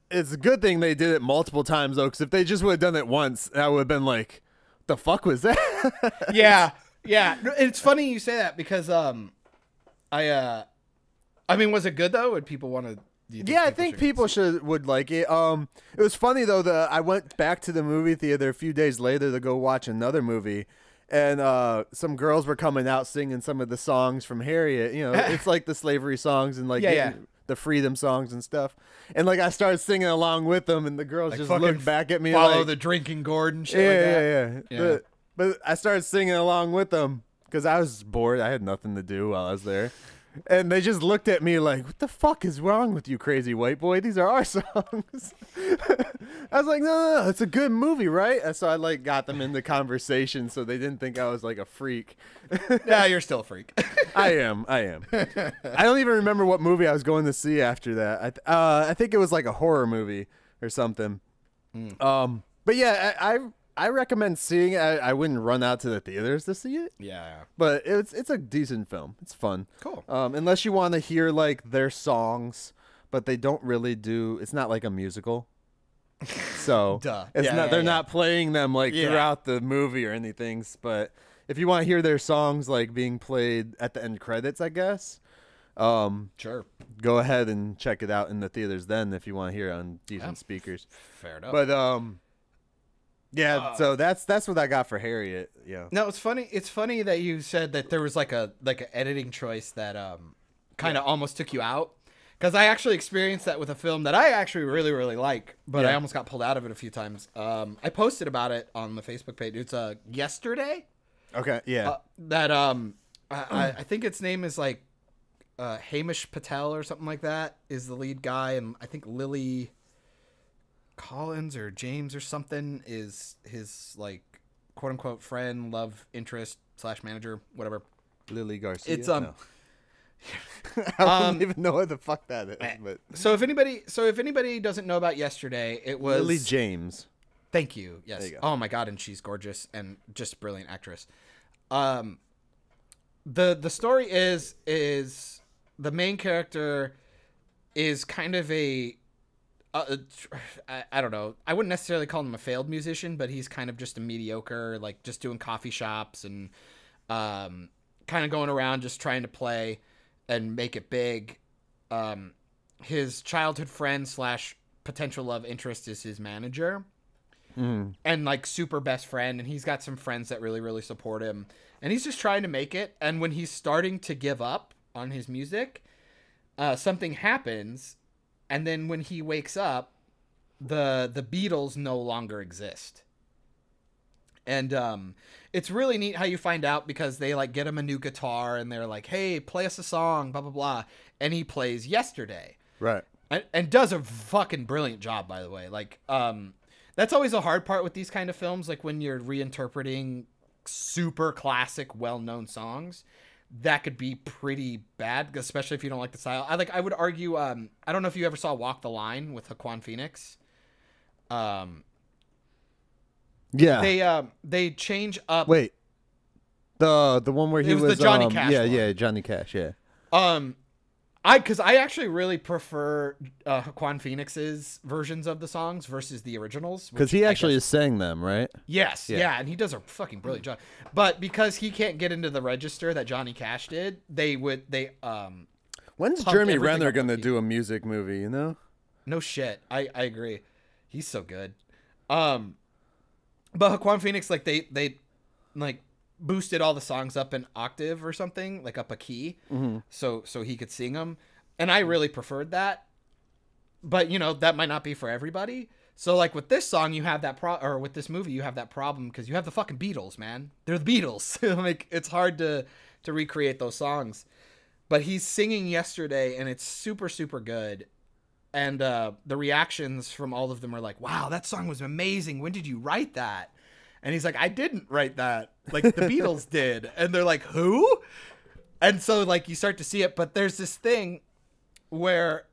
it's a good thing they did it multiple times though, because if they just would have done it once, I would have been like, "The fuck was that?" Yeah. It's funny you say that because I mean, was it good though? Would people want to? I think people would like it. It was funny though that I went back to the movie theater a few days later to go watch another movie. And some girls were coming out singing some of the songs from Harriet. You know, it's like the slavery songs and like the freedom songs and stuff. And like I started singing along with them, and the girls like just looked back at me follow like, the drinking gourd and shit. Yeah. But I started singing along with them because I was bored. I had nothing to do while I was there. And they just looked at me like, what the fuck is wrong with you, crazy white boy? These are our songs. I was like, no, it's a good movie, right? And so I like got them into conversation so they didn't think I was like a freak. Yeah, you're still a freak. I am. I don't even remember what movie I was going to see after that. I think it was like a horror movie or something. But yeah, I recommend seeing it. I wouldn't run out to the theaters to see it. Yeah. But it's a decent film. It's fun. Cool. Unless you want to hear like their songs, but they don't really do. It's not like a musical. So Duh. it's Yeah, not. yeah, they're yeah. not playing them like throughout the movie or anything. But if you want to hear their songs like being played at the end credits, I guess. Sure. Go ahead and check it out in the theaters then if you want to hear it on decent speakers. Fair enough. But yeah, so that's what I got for Harriet. Yeah. No, it's funny. It's funny that you said that there was like an editing choice that kind of almost took you out, because I actually experienced that with a film that I actually really really like, but I almost got pulled out of it a few times. I posted about it on the Facebook page. It's yesterday. Okay. Yeah. That I think its name is like Hamish Patel or something like that is the lead guy, and I think Lily Collins or James or something is his like quote unquote friend, love interest / manager, whatever. Lily Garcia. It's No. I don't even know what the fuck that is. But so if anybody doesn't know about Yesterday, it was Lily James. Thank you. Yes. There you go. Oh my god, and she's gorgeous and just a brilliant actress. The story is the main character is kind of I don't know. I wouldn't necessarily call him a failed musician, but he's kind of just a mediocre, like just doing coffee shops and kind of going around just trying to play and make it big. His childhood friend / potential love interest is his manager. And like super best friend, and he's got some friends that really really support him, and he's just trying to make it. And when he's starting to give up on his music, something happens, and then when he wakes up, the Beatles no longer exist. And it's really neat how you find out, because they like get him a new guitar and they're like, hey, play us a song, blah blah blah, and he plays Yesterday, Right. and does a fucking brilliant job, by the way. Like that's always a hard part with these kind of films, like when you're reinterpreting super classic well-known songs. That could be pretty bad, especially if you don't like the style. I would argue, I don't know if you ever saw Walk the Line with Joaquin Phoenix. Yeah. They change up. Wait. The one where he It was the Johnny Cash Yeah, one. yeah, Johnny Cash. Yeah. Because I actually really prefer Joaquin Phoenix's versions of the songs versus the originals. Because he actually sang them, right? Yes, Yeah. yeah, and he does a fucking brilliant job. But because he can't get into the register that Johnny Cash did, When's pumped Jeremy everything Renner up gonna on do a music movie? You know? no shit. I agree. He's so good. But Joaquin Phoenix, like they like boosted all the songs up an octave or something, like up a key, so he could sing them, and I really preferred that. But you know, that might not be for everybody. So like with this song, you have that or with this movie, you have that problem because you have the fucking Beatles, man. They're the Beatles. Like it's hard to recreate those songs. But he's singing Yesterday, and it's super super good. And the reactions from all of them are like, wow, that song was amazing. When did you write that? And he's like, I didn't write that. Like, the Beatles did. And they're like, who? And so, like, you start to see it. But there's this thing where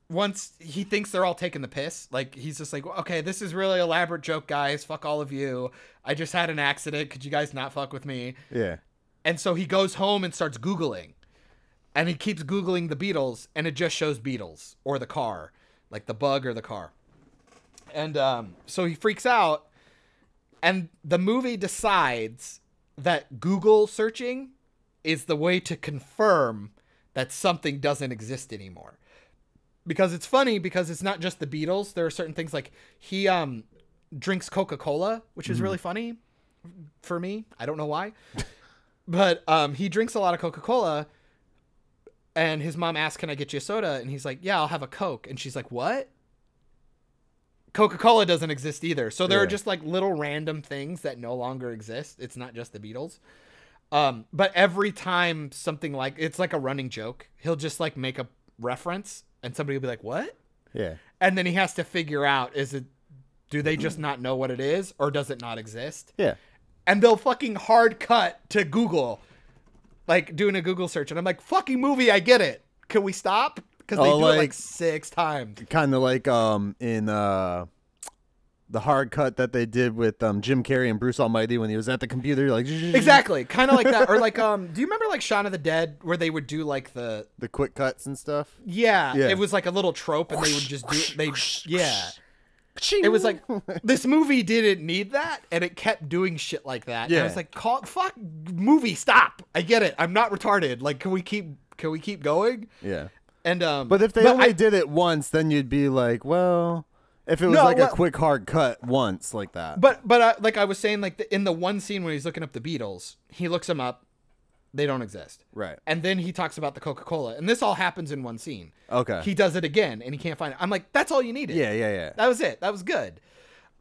once he thinks they're all taking the piss, like, he's just like, okay, this is really elaborate joke, guys. Fuck all of you. I just had an accident. Could you guys not fuck with me? Yeah. And so he goes home and starts Googling. And he keeps Googling the Beatles, and it just shows Beatles or the car, like the bug or the car. And so he freaks out. And the movie decides that Google searching is the way to confirm that something doesn't exist anymore. Because it's funny, because it's not just the Beatles. There are certain things like he drinks Coca-Cola, which is really funny for me. I don't know why. But he drinks a lot of Coca-Cola, and his mom asks, can I get you a soda? And he's like, yeah, I'll have a Coke. And she's like, what? Coca-Cola doesn't exist either. So there are just like little random things that no longer exist. It's not just the Beatles. But every time something like, it's like a running joke, he'll just like make a reference and somebody will be like, what? Yeah. And then he has to figure out, do they just not know what it is, or does it not exist? Yeah. And they'll fucking hard cut to Google, like doing a Google search. And I'm like, fucking movie, I get it. Can we stop? Because they do it like 6 times. Kind of like in the hard cut that they did with Jim Carrey and Bruce Almighty when he was at the computer, like exactly, kind of like that. Or like, do you remember like Shaun of the Dead, where they would do like the quick cuts and stuff? Yeah, it was like a little trope, and they would just do it was like, this movie didn't need that, and it kept doing shit like that. Yeah. And I was like, fuck, movie, stop. I get it. I'm not retarded. Like, can we keep going? Yeah. And but if they only did it once, then you'd be like, well, if it was a quick hard cut once like that. But like I was saying, like in the one scene where he's looking up the Beatles, he looks them up, they don't exist. Right. And then he talks about the Coca-Cola, and this all happens in one scene. Okay. He does it again, and he can't find it. I'm like, that's all you needed. Yeah. That was it. That was good.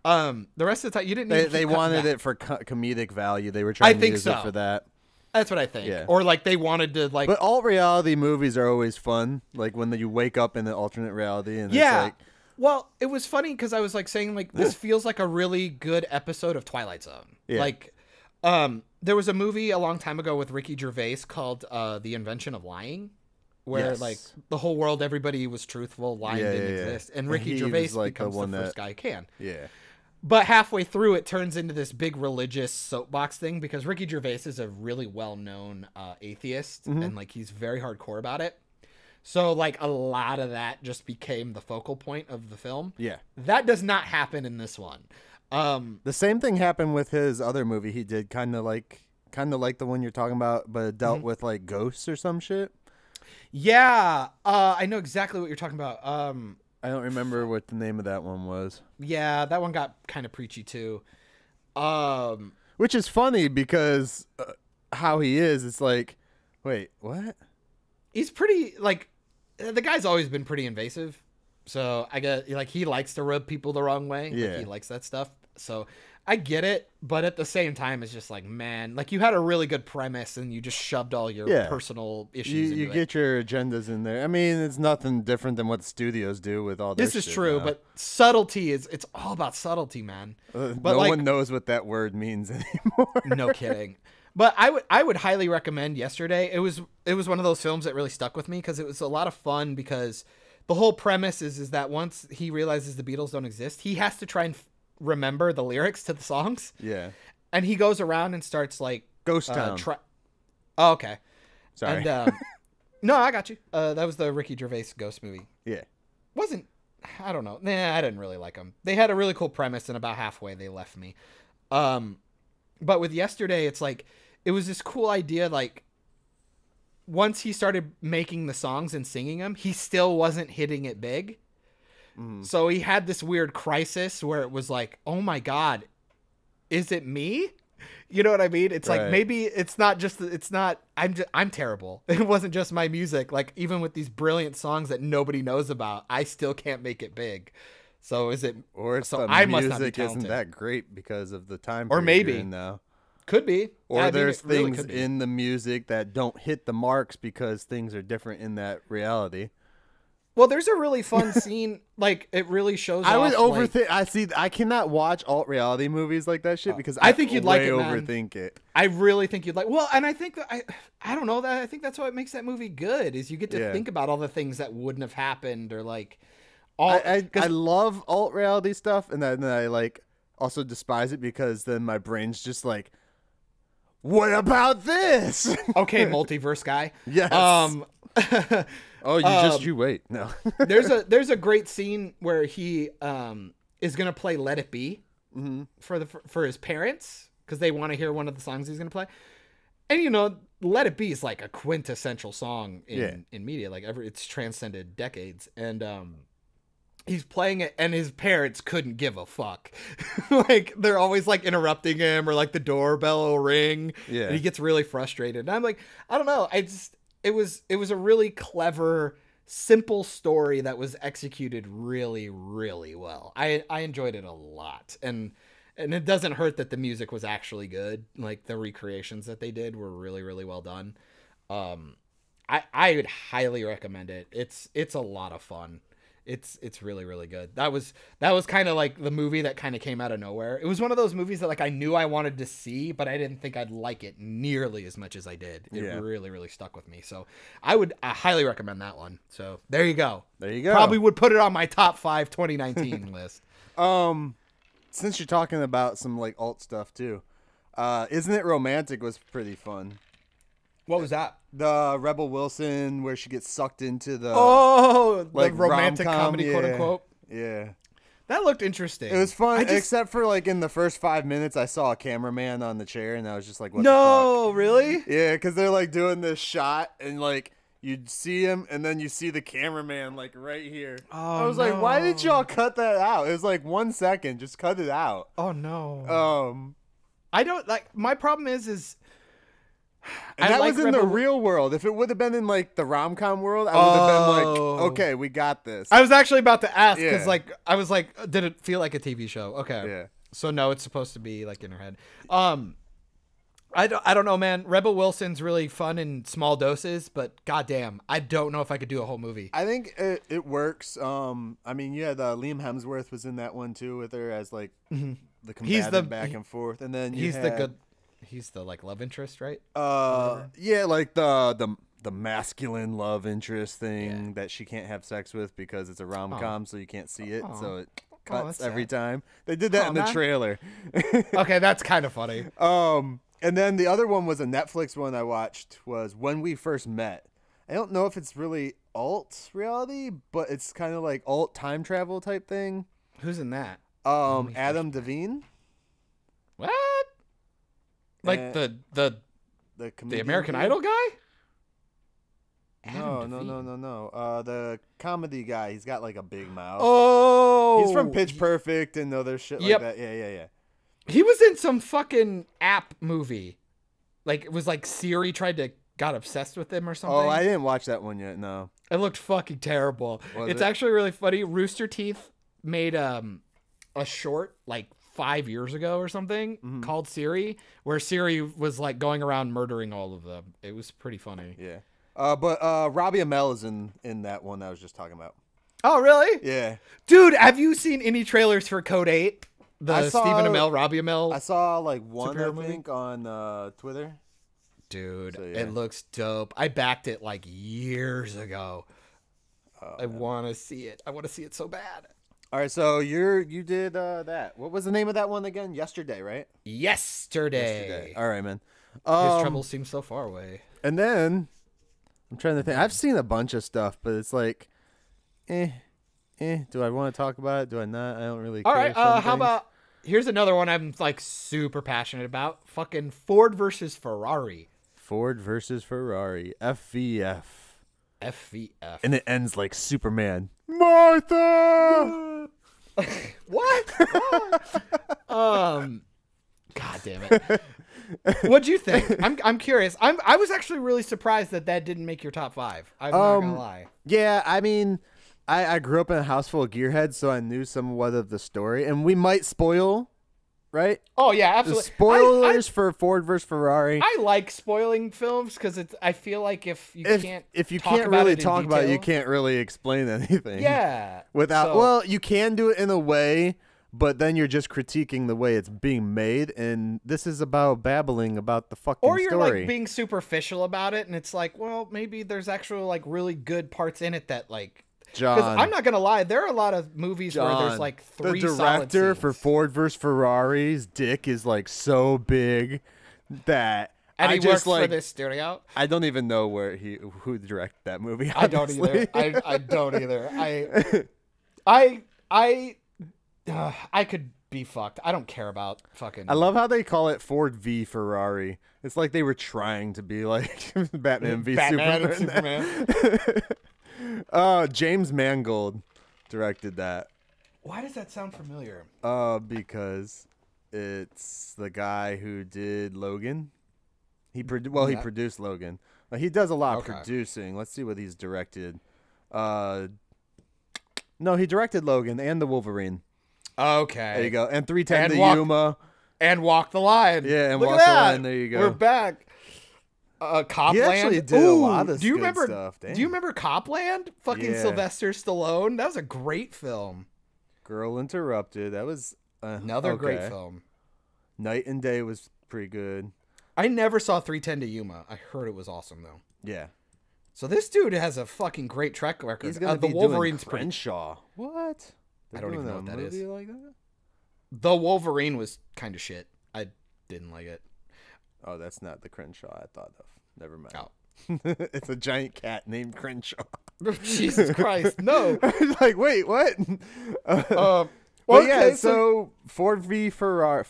The rest of the time, you didn't need they wanted it for comedic value. They were trying to use it for that. That's what I think. Yeah. Or like they wanted to like. But alt-reality movies are always fun. Like when you wake up in the alternate reality and it's like. Well, it was funny because I was like saying like this feels like a really good episode of Twilight Zone. Yeah. Like, there was a movie a long time ago with Ricky Gervais called The Invention of Lying, where like the whole world, everybody was truthful, lying didn't exist, and Ricky Gervais becomes the first guy who can. Yeah. But halfway through, it turns into this big religious soapbox thing because Ricky Gervais is a really well-known atheist, and like he's very hardcore about it. So like a lot of that just became the focal point of the film. Yeah. That does not happen in this one. The same thing happened with his other movie he did, kind of like the one you're talking about, but it dealt with like ghosts or some shit. Yeah. I know exactly what you're talking about. I don't remember what the name of that one was. Yeah, that one got kind of preachy too. Which is funny because how he is, it's like, wait, what? He's pretty, like, the guy's always been pretty invasive. So I get, like, he likes to rub people the wrong way. Yeah. Like, he likes that stuff. So I get it. But at the same time, it's just like, man, like, you had a really good premise and you just shoved all your personal issues into it. You get your agendas in there. I mean, it's nothing different than what the studios do with all this. This is true, but subtlety it's all about subtlety, man. But no one knows what that word means anymore. No kidding. But I would highly recommend Yesterday. It was one of those films that really stuck with me because it was a lot of fun because the whole premise is that once he realizes the Beatles don't exist, he has to try and remember the lyrics to the songs. Yeah. And he goes around and starts like Ghost Town. Oh, okay. Sorry. And no, I got you. That was the Ricky Gervais ghost movie. Yeah. I don't know. Nah, I didn't really like them. They had a really cool premise and about halfway they left me. But with Yesterday, it's like it was this cool idea, like, once he started making the songs and singing them, he still wasn't hitting it big. So he had this weird crisis where it was like, oh my God, is it me? You know what I mean? It's like, maybe I'm terrible. It wasn't just my music. Like, even with these brilliant songs that nobody knows about, I still can't make it big. So is it, or it's so the I music must not be talented. isn't that great because of the time or maybe you're in now. Could be. Or yeah, there's things in the music that don't hit the marks because things are different in that reality. Well, there's a really fun scene. Like, it really shows. I would overthink. I cannot watch alt reality movies like that shit because I think you'd like it, man. Overthink it. I really think you'd like. Well, and I think that I don't know that. I think that's what makes that movie good. Is you get to think about all the things that wouldn't have happened or like. I love alt reality stuff, and then I like also despise it because then my brain's just like, what about this? Okay, multiverse guy. Yes. Oh, you wait. No. there's a great scene where he is gonna play "Let It Be" for his parents because they want to hear one of the songs he's gonna play, and you know, "Let It Be" is like a quintessential song in media. Like it's transcended decades, and he's playing it, and his parents couldn't give a fuck. Like, they're always like interrupting him, or like the doorbell will ring. Yeah, and he gets really frustrated. And I'm like, I don't know. It was a really clever, simple story that was executed really, really well. I enjoyed it a lot, and And it doesn't hurt that the music was actually good. Like the recreations that they did were really, really well done. I would highly recommend it. It's a lot of fun. It's really, really good. That was kind of like the movie that kind of came out of nowhere. It was one of those movies that like I knew I wanted to see, but I didn't think I'd like it nearly as much as I did. It really, really stuck with me. So I highly recommend that one. So there you go. There you go. Probably would put it on my top 5 2019 list. Since you're talking about some like alt stuff too, Isn't It Romantic was pretty fun. What was that? The Rebel Wilson, where she gets sucked into the the romantic rom-com, comedy, quote unquote. Yeah, that looked interesting. It was fun, except for like in the first 5 minutes, I saw a cameraman on the chair, and I was just like, "What the fuck?" Really? Yeah, because they're like doing this shot, and like you'd see him, and then you see the cameraman like right here. Oh, I was like, "Why did y'all cut that out?" It was like 1 second, just cut it out. Oh no. I don't like. My problem is. And that was in the real world. If it would have been in like the rom-com world, I would have been like, okay, we got this. I was actually about to ask because like I was like, did it feel like a TV show? Okay. Yeah. So no, it's supposed to be like in her head. I don't know, man. Rebel Wilson's really fun in small doses, but goddamn, I don't know if I could do a whole movie. I think it works. I mean, yeah, Liam Hemsworth was in that one too with her as like the combatant back and forth, and then he's the like love interest, right? Yeah, like the masculine love interest thing that she can't have sex with because it's a rom-com, so you can't see it, so it cuts every time. They did that in the trailer. Okay, that's kind of funny. And then the other one was a Netflix one I watched was When We First Met. I don't know if it's really alt reality, but it's kind of like alt time travel type thing. Who's in that? Adam Devine. What? Like the American Idol guy? No. The comedy guy. He's got like a big mouth. Oh, he's from Pitch Perfect and other shit like that. Yeah. He was in some fucking app movie. Like it was like Siri got obsessed with him or something. Oh, I didn't watch that one yet. No. It looked fucking terrible. It's actually really funny. Rooster Teeth made a short like 5 years ago or something called Siri, where Siri was like going around murdering all of them. It was pretty funny. Yeah. But Robbie Amell is in that one I was just talking about. Oh, really? Yeah. Dude, have you seen any trailers for Code 8? The Stephen Amell, Robbie Amell. I saw like one, I think, on Twitter. Dude, it looks dope. I backed it like years ago. I want to see it. I want to see it so bad. All right, so you did that. What was the name of that one again? Yesterday, right? Yesterday. All right, man. His troubles seem so far away. And then I'm trying to think. I've seen a bunch of stuff, but it's like, do I want to talk about it? Do I not? I don't really care. All right, how about, here's another one I'm like super passionate about. Fucking Ford versus Ferrari. Ford versus Ferrari. FVF. FVF. And it ends like Superman. Martha! What? God damn it. What'd you think? I'm curious. I was actually really surprised that didn't make your top 5. I'm not gonna lie. Yeah, I mean, I grew up in a house full of gearheads, so I knew somewhat of the story, and we might spoil, right? Oh yeah, absolutely. The spoilers for Ford versus Ferrari. I like spoiling films because I feel like if you can't really talk about it, you can't really explain anything. Yeah. Well, you can do it in a way, but then you're just critiquing the way it's being made, and this is about babbling about the fucking story. Or you're like being superficial about it, and it's like, well, maybe there's actual like really good parts in it that like. John, because I'm not gonna lie, there are a lot of movies where there's like 3 the director for Ford vs Ferrari's dick is like so big that and he worked for this studio. I don't even know who directed that movie. Honestly. I don't either. I don't either. I could be fucked. I don't care about fucking. I love how they call it Ford V Ferrari. It's like they were trying to be like Batman v Superman. James Mangold directed that. Why does that sound familiar? Because it's the guy who did Logan. He produced Logan. He does a lot of producing. Let's see what he's directed. No, he directed Logan and the Wolverine. Okay. There you go. And 310 to walk, Yuma. And Walk the Line. Yeah, and Look Walk at the that. Line. There you go. We're back. Copland. He actually did a lot of good stuff. Damn. Do you remember Copland? Fucking Yeah. Sylvester Stallone. That was a great film. Girl Interrupted. That was Another great film. Night and Day was pretty good. I never saw 310 to Yuma. I heard it was awesome though. Yeah. So this dude has a fucking great track record. He's gonna be the Wolverine's doing Crenshaw. What? I don't even know what that is. Like that? The Wolverine was kind of shit. I didn't like it. Oh, that's not the Crenshaw I thought of. Never mind. Oh. It's a giant cat named Crenshaw. Jesus Christ, no. I was like, wait, what? Well, But okay, yeah, so Ford V Ferrari.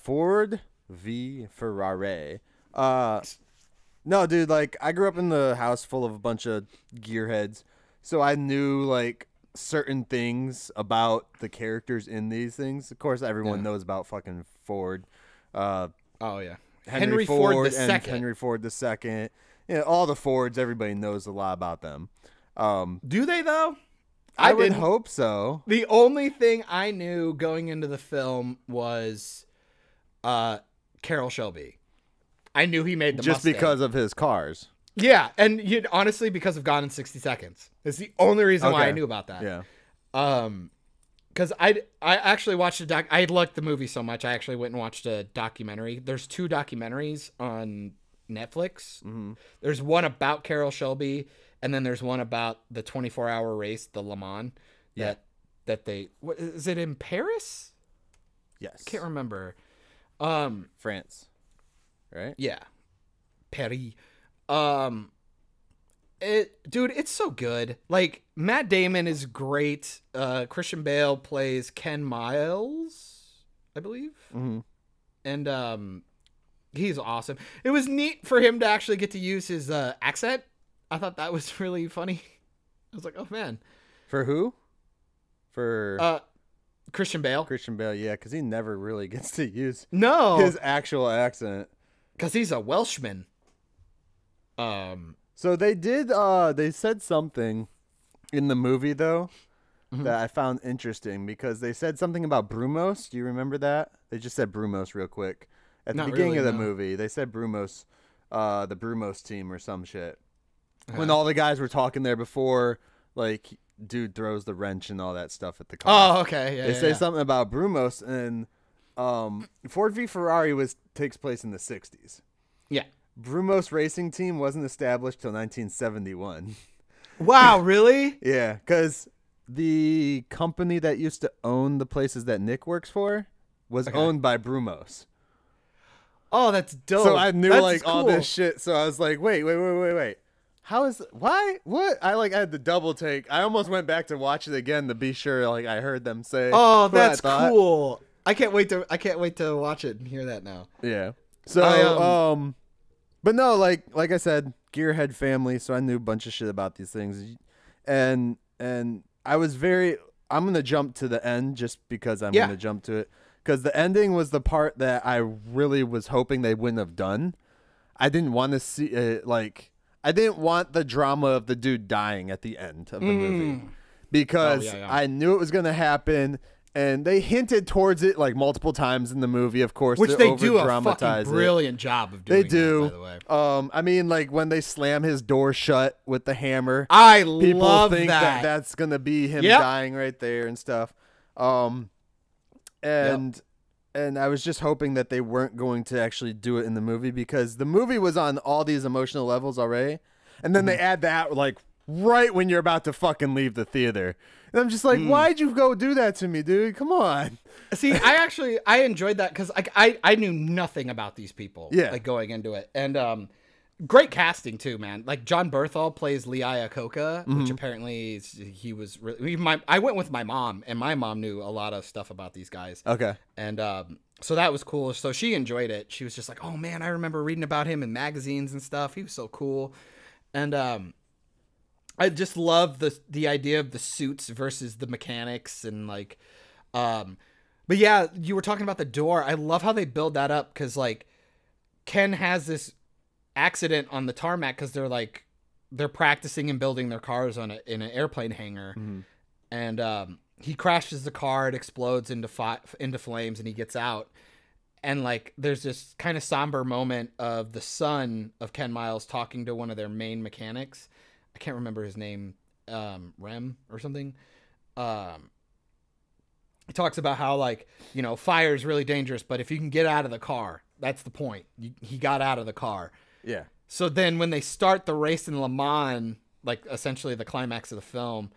No, dude, like I grew up in the house full of a bunch of gearheads, so I knew like certain things about the characters in these things. Of course, everyone knows about fucking Ford. Oh yeah, Henry Ford the and second. Henry Ford the second. Yeah, all the Fords. Everybody knows a lot about them. Do they though? I would didn't. hope so. The only thing I knew going into the film was Carroll Shelby. I knew he made the Just Mustang. because of his cars. Yeah, and honestly, because of Gone in 60 Seconds. It's the only reason why I Okay. knew about that. Yeah. Because I actually watched a doc. I liked the movie so much. I actually went and watched a documentary. There's 2 documentaries on Netflix. Mm-hmm. There's one about Carroll Shelby, and then there's one about the 24-hour race, the Le Mans. Yeah. That they what is it in Paris? Yes. Can't remember. France. Right? Yeah, Paris. Dude, it's so good. Like Matt Damon is great. Christian Bale plays Ken Miles, I believe, and he's awesome. It was neat for him to actually get to use his accent. I thought that was really funny. I was like, oh man. For who? For Christian Bale. Christian Bale, yeah, because he never really gets to use No, his actual accent. because he's a Welshman. So they did. They said something in the movie though that I found interesting because they said something about Brumos. Do you remember that? They just said Brumos real quick at the Not beginning really, of the no. movie. They said Brumos, the Brumos team or some shit. When all the guys were talking there before, like dude throws the wrench and all that stuff at the car. Oh, okay. Yeah, They yeah, say yeah. something about Brumos, and Ford v Ferrari takes place in the 60s. Yeah. Brumos Racing Team wasn't established till 1971. Wow, really? Yeah, because the company that used to own the places that Nick works for was owned by Brumos. Oh, that's dope. So I knew That's like all cool. this shit. So I was like, wait. How is why? What? I had the double take. I almost went back to watch it again to be sure like I heard them say. Oh, what I that's thought. cool. I can't wait to watch it and hear that now. Yeah. So but no, like I said, gearhead family, so I knew a bunch of shit about these things. And I was I'm going to jump to the end just because I'm going to jump to it cuz the ending was the part that I really was hoping they wouldn't have done. I didn't want to see I didn't want the drama of the dude dying at the end of the movie because I knew it was going to happen. And they hinted towards it like multiple times in the movie, of course, Which to they do a over-dramatize fucking it. brilliant job of doing. They do. That, by the way. I mean, like when they slam his door shut with the hammer, I people love think that. that's gonna be him Yep. dying right there and stuff. And I was just hoping that they weren't going to actually do it in the movie because the movie was on all these emotional levels already, and then they add that like right when you're about to fucking leave the theater. And I'm just like, why'd you go do that to me, dude? Come on. See, I enjoyed that because I knew nothing about these people. Yeah. Like going into it, and great casting too, man. Like John Berthal plays Lee Iacocca, which apparently he was. I went with my mom, and my mom knew a lot of stuff about these guys. Okay. And so that was cool. So she enjoyed it. She was just like, "Oh man, I remember reading about him in magazines and stuff. He was so cool." And I just love the idea of the suits versus the mechanics and like, but yeah, you were talking about the door. I love how they build that up because like Ken has this accident on the tarmac because they're practicing and building their cars in an airplane hangar, and he crashes the car, it explodes into flames, and he gets out. And like, there's this kind of somber moment of the son of Ken Miles talking to one of their main mechanics. I can't remember his name, Rem or something. He talks about how, like, you know, fire is really dangerous, but if you can get out of the car, that's the point. He got out of the car. Yeah. So then when they start the race in Le Mans, like essentially the climax of the film,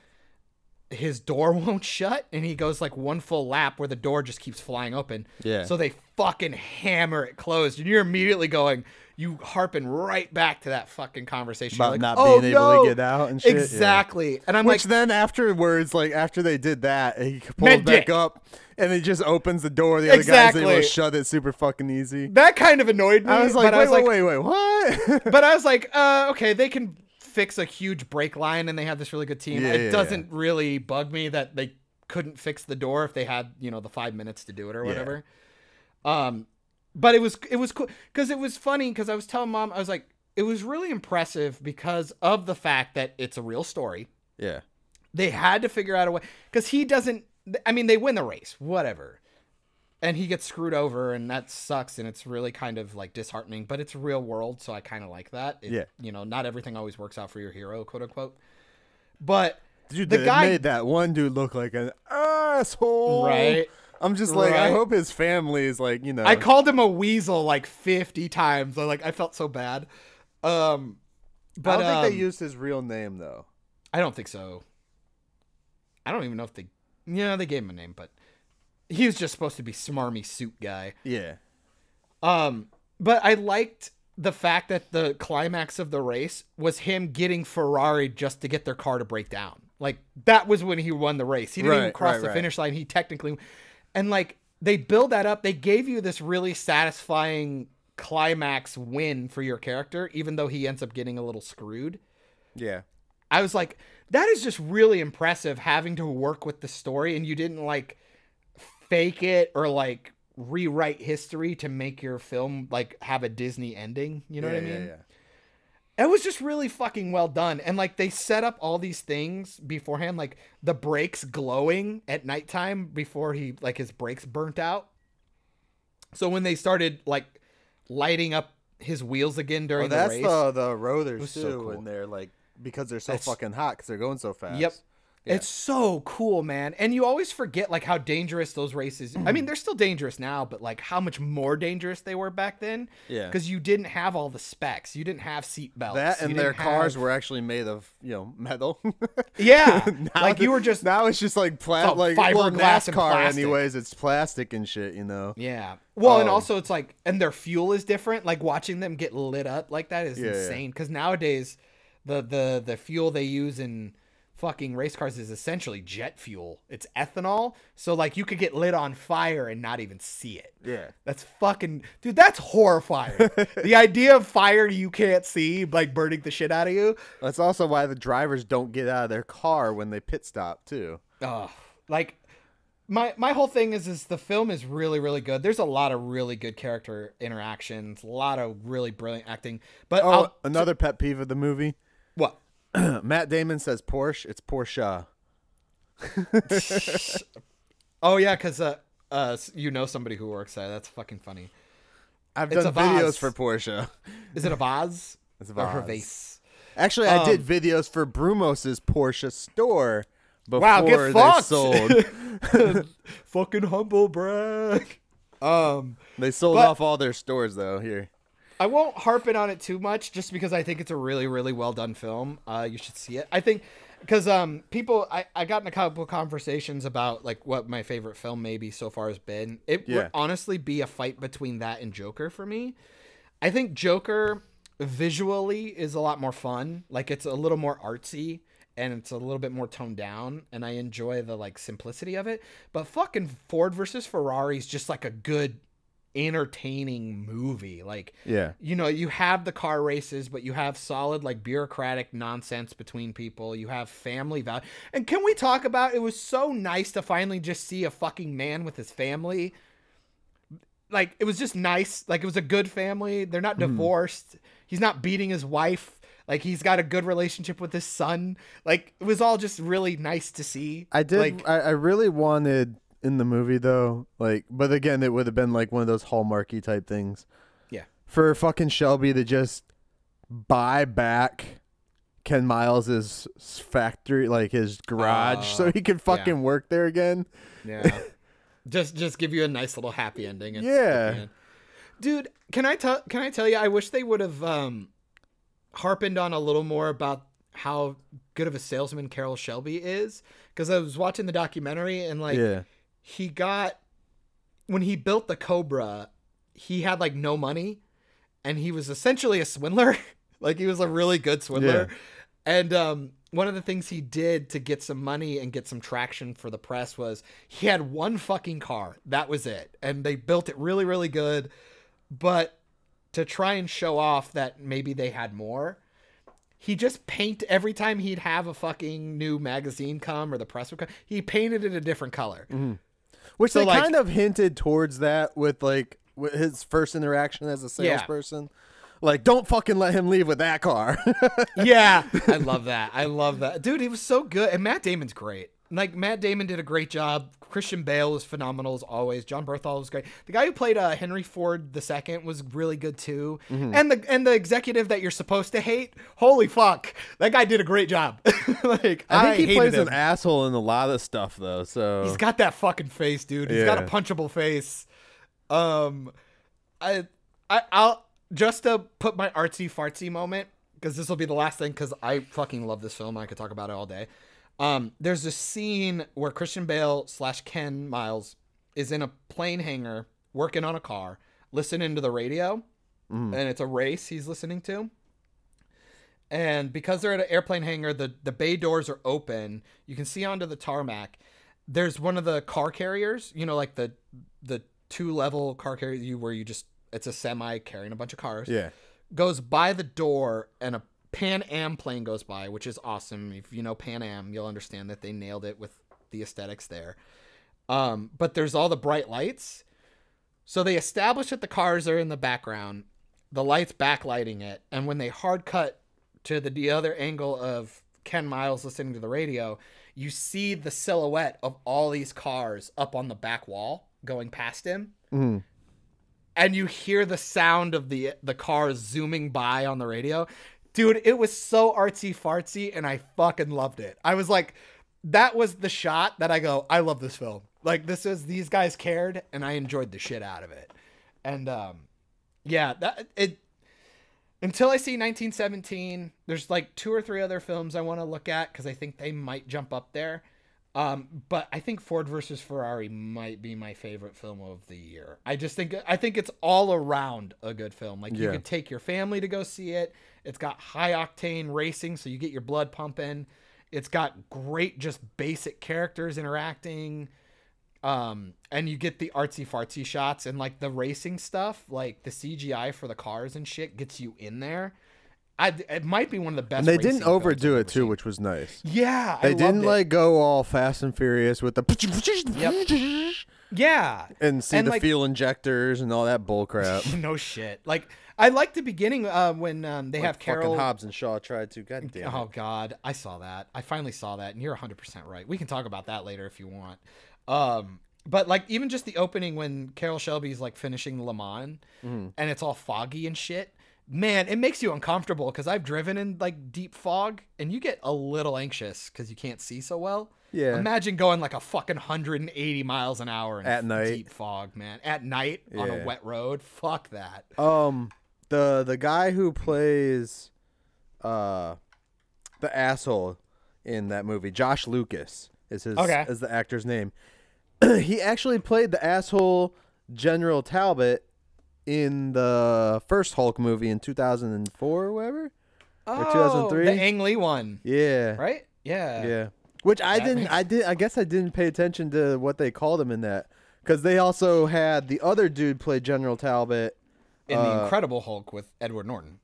his door won't shut, and he goes like one full lap where the door just keeps flying open. Yeah. So they fucking hammer it closed, and you're immediately going, you harping right back to that fucking conversation About like, not oh, being able to get out and shit. Exactly. Yeah. And I'm Which like, then afterwards, like after they did that, he pulls Med back dick. up and he just opens the door. The other guy's able to shut it super fucking easy. that kind of annoyed me. I was like, but wait, what? But I was like, okay, they can fix a huge brake line, and they have this really good team. It doesn't really bug me that they couldn't fix the door if they had, you know, the 5 minutes to do it or whatever. But it was cool because it was funny because I was telling Mom, I was like, it was really impressive because of the fact that it's a real story. Yeah. They had to figure out a way because he doesn't. I mean, they win the race, whatever, and he gets screwed over, and that sucks, and it's really kind of like disheartening. But it's real world, so I kind of like that. You know, not everything always works out for your hero, quote unquote. But Dude, the guy made that one dude look like an asshole. Right. I'm just like, I hope his family is like, you know. I called him a weasel like 50 times. I felt so bad. But I don't think they used his real name though. I don't think so. I don't even know if they. Yeah, they gave him a name, but he was just supposed to be smarmy suit guy. Yeah. But I liked the fact that the climax of the race was him getting Ferrari just to get their car to break down. Like, that was when he won the race. He didn't even cross the finish line. He technically, and like, they build that up. They gave you this really satisfying climax win for your character, even though he ends up getting a little screwed. Yeah. I was like, that is just really impressive, having to work with the story, and you didn't like fake it or like rewrite history to make your film like have a Disney ending. You know what I mean? Yeah. It was just really fucking well done. And like, they set up all these things beforehand, like the brakes glowing at nighttime before his brakes burnt out. So when they started like lighting up his wheels again during the race. That's the rollers too, so cool. when they're like, because they're so fucking hot because they're going so fast. Yep. Yeah. It's so cool, man. And you always forget like how dangerous those races. I mean, they're still dangerous now, but like how much more dangerous they were back then. Yeah. Because you didn't have all the specs. You didn't have seat belts. That and their cars were actually made of, you know, metal. Yeah. Like you were just. Now it's just like fiberglass NASCAR and plastic. anyways. It's plastic and shit, you know. Yeah. Well, and also it's like, and their fuel is different. Like watching them get lit up like that is insane. Because nowadays, the fuel they use in fucking race cars is essentially jet fuel. It's ethanol, so like you could get lit on fire and not even see it. Yeah. That's fucking, dude, that's horrifying. The idea of fire you can't see, like burning the shit out of you. That's also why the drivers don't get out of their car when they pit stop too. Like my whole thing is the film is really, really good. There's a lot of really good character interactions, a lot of really brilliant acting. But another pet peeve of the movie. What? Matt Damon says Porsche. It's Porsche. Oh yeah, because you know somebody who works there. That's fucking funny. I've done videos for Porsche. Is it a vase? It's a vase. Or vase. vase? Actually, I did videos for Brumos's Porsche store before get they fucked. sold. Fucking humble brag. They sold off all their stores though. Here. I won't harp it on it too much just because I think it's a really, really well done film. You should see it. I think because people, I got in a couple of conversations about like what my favorite film maybe so far has been. It would honestly be a fight between that and Joker for me. I think Joker visually is a lot more fun. Like it's a little more artsy and it's a little bit more toned down, and I enjoy the like simplicity of it. But fucking Ford versus Ferrari is just like a good, entertaining movie. Like, you know, you have the car races, but you have solid like bureaucratic nonsense between people. You have family value. And can we talk about, it was so nice to finally just see a fucking man with his family. Like, it was just nice. Like, it was a good family. They're not divorced. He's not beating his wife. Like, he's got a good relationship with his son. Like, it was all just really nice to see. I did. Like, I really wanted in the movie though, like, but again, it would have been like one of those Hallmarky type things. Yeah. For fucking Shelby to just buy back Ken Miles's factory, like his garage, so he could fucking work there again. Yeah. just give you a nice little happy ending. Yeah. Dude, can I tell you, I wish they would have harpened on a little more about how good of a salesman Carroll Shelby is, because I was watching the documentary and like he got, when he built the Cobra, he had like no money and he was essentially a swindler. Like, he was a really good swindler. And one of the things he did to get some money and get some traction for the press was he had one fucking car. That was it. And they built it really, really good. But to try and show off that maybe they had more, he just every time he'd have a fucking new magazine come or the press would come, he painted it a different color. Mm-hmm. Which so they like, kind of hinted towards that with like with his first interaction as a salesperson. Like, don't fucking let him leave with that car. Yeah. I love that. I love that. Dude, he was so good. And Matt Damon's great. Like, Matt Damon did a great job. Christian Bale was phenomenal as always. John Berthal was great. The guy who played Henry Ford II was really good too. Mm-hmm. And the executive that you're supposed to hate, holy fuck, that guy did a great job. Like, I think he plays an asshole in a lot of stuff though. So he's got that fucking face, dude. He's got a punchable face. I'll just to put my artsy fartsy moment, because this will be the last thing, because I fucking love this film. I could talk about it all day. There's a scene where Christian Bale / Ken Miles is in a plane hangar working on a car, listening to the radio, and it's a race he's listening to. And because they're at an airplane hangar, the bay doors are open. You can see onto the tarmac. There's one of the car carriers, you know, like the 2-level car carrier where you just, it's a semi carrying a bunch of cars. Yeah. Goes by the door and a Pan Am plane goes by, which is awesome. If you know Pan Am, you'll understand that they nailed it with the aesthetics there. But there's all the bright lights. So they establish that the cars are in the background, the lights backlighting it. And when they hard cut to the other angle of Ken Miles listening to the radio, you see the silhouette of all these cars up on the back wall going past him. Mm. And you hear the sound of the cars zooming by on the radio. Dude, it was so artsy fartsy, and I fucking loved it. I was like, that was the shot that I go, I love this film. Like, these guys cared, and I enjoyed the shit out of it. And until I see 1917, there's like 2 or 3 other films I want to look at because I think they might jump up there. But I think Ford versus Ferrari might be my favorite film of the year. I think it's all around a good film. Like, you could take your family to go see it. It's got high octane racing, so you get your blood pumping. It's got great, just basic characters interacting. And you get the artsy fartsy shots and like the racing stuff, like the CGI for the cars and shit gets you in there. It might be one of the best. And they didn't overdo it too, which was nice. Yeah, they didn't like go all Fast and Furious with the and the fuel injectors and all that bull crap. No shit. Like, I like the beginning when they have Carol. Fucking Hobbs and Shaw tried to. God damn it. Oh God, I saw that. I finally saw that, and you're 100% right. We can talk about that later if you want. But like, even just the opening when Carol Shelby's like finishing Le Mans and it's all foggy and shit. Man, it makes you uncomfortable because I've driven in like deep fog and you get a little anxious because you can't see so well. Yeah. Imagine going like a fucking 180 miles an hour in at night. Deep fog, man. At night on a wet road. Fuck that. The guy who plays the asshole in that movie, Josh Lucas is the actor's name. He actually played the asshole General Talbot in the first Hulk movie in 2004 or whatever. Oh, or 2003. The Ang Lee one. Yeah. Right? Yeah. Yeah. Which I guess I didn't pay attention to what they called him in that. Because they also had the other dude play General Talbot. In The Incredible Hulk with Edward Norton.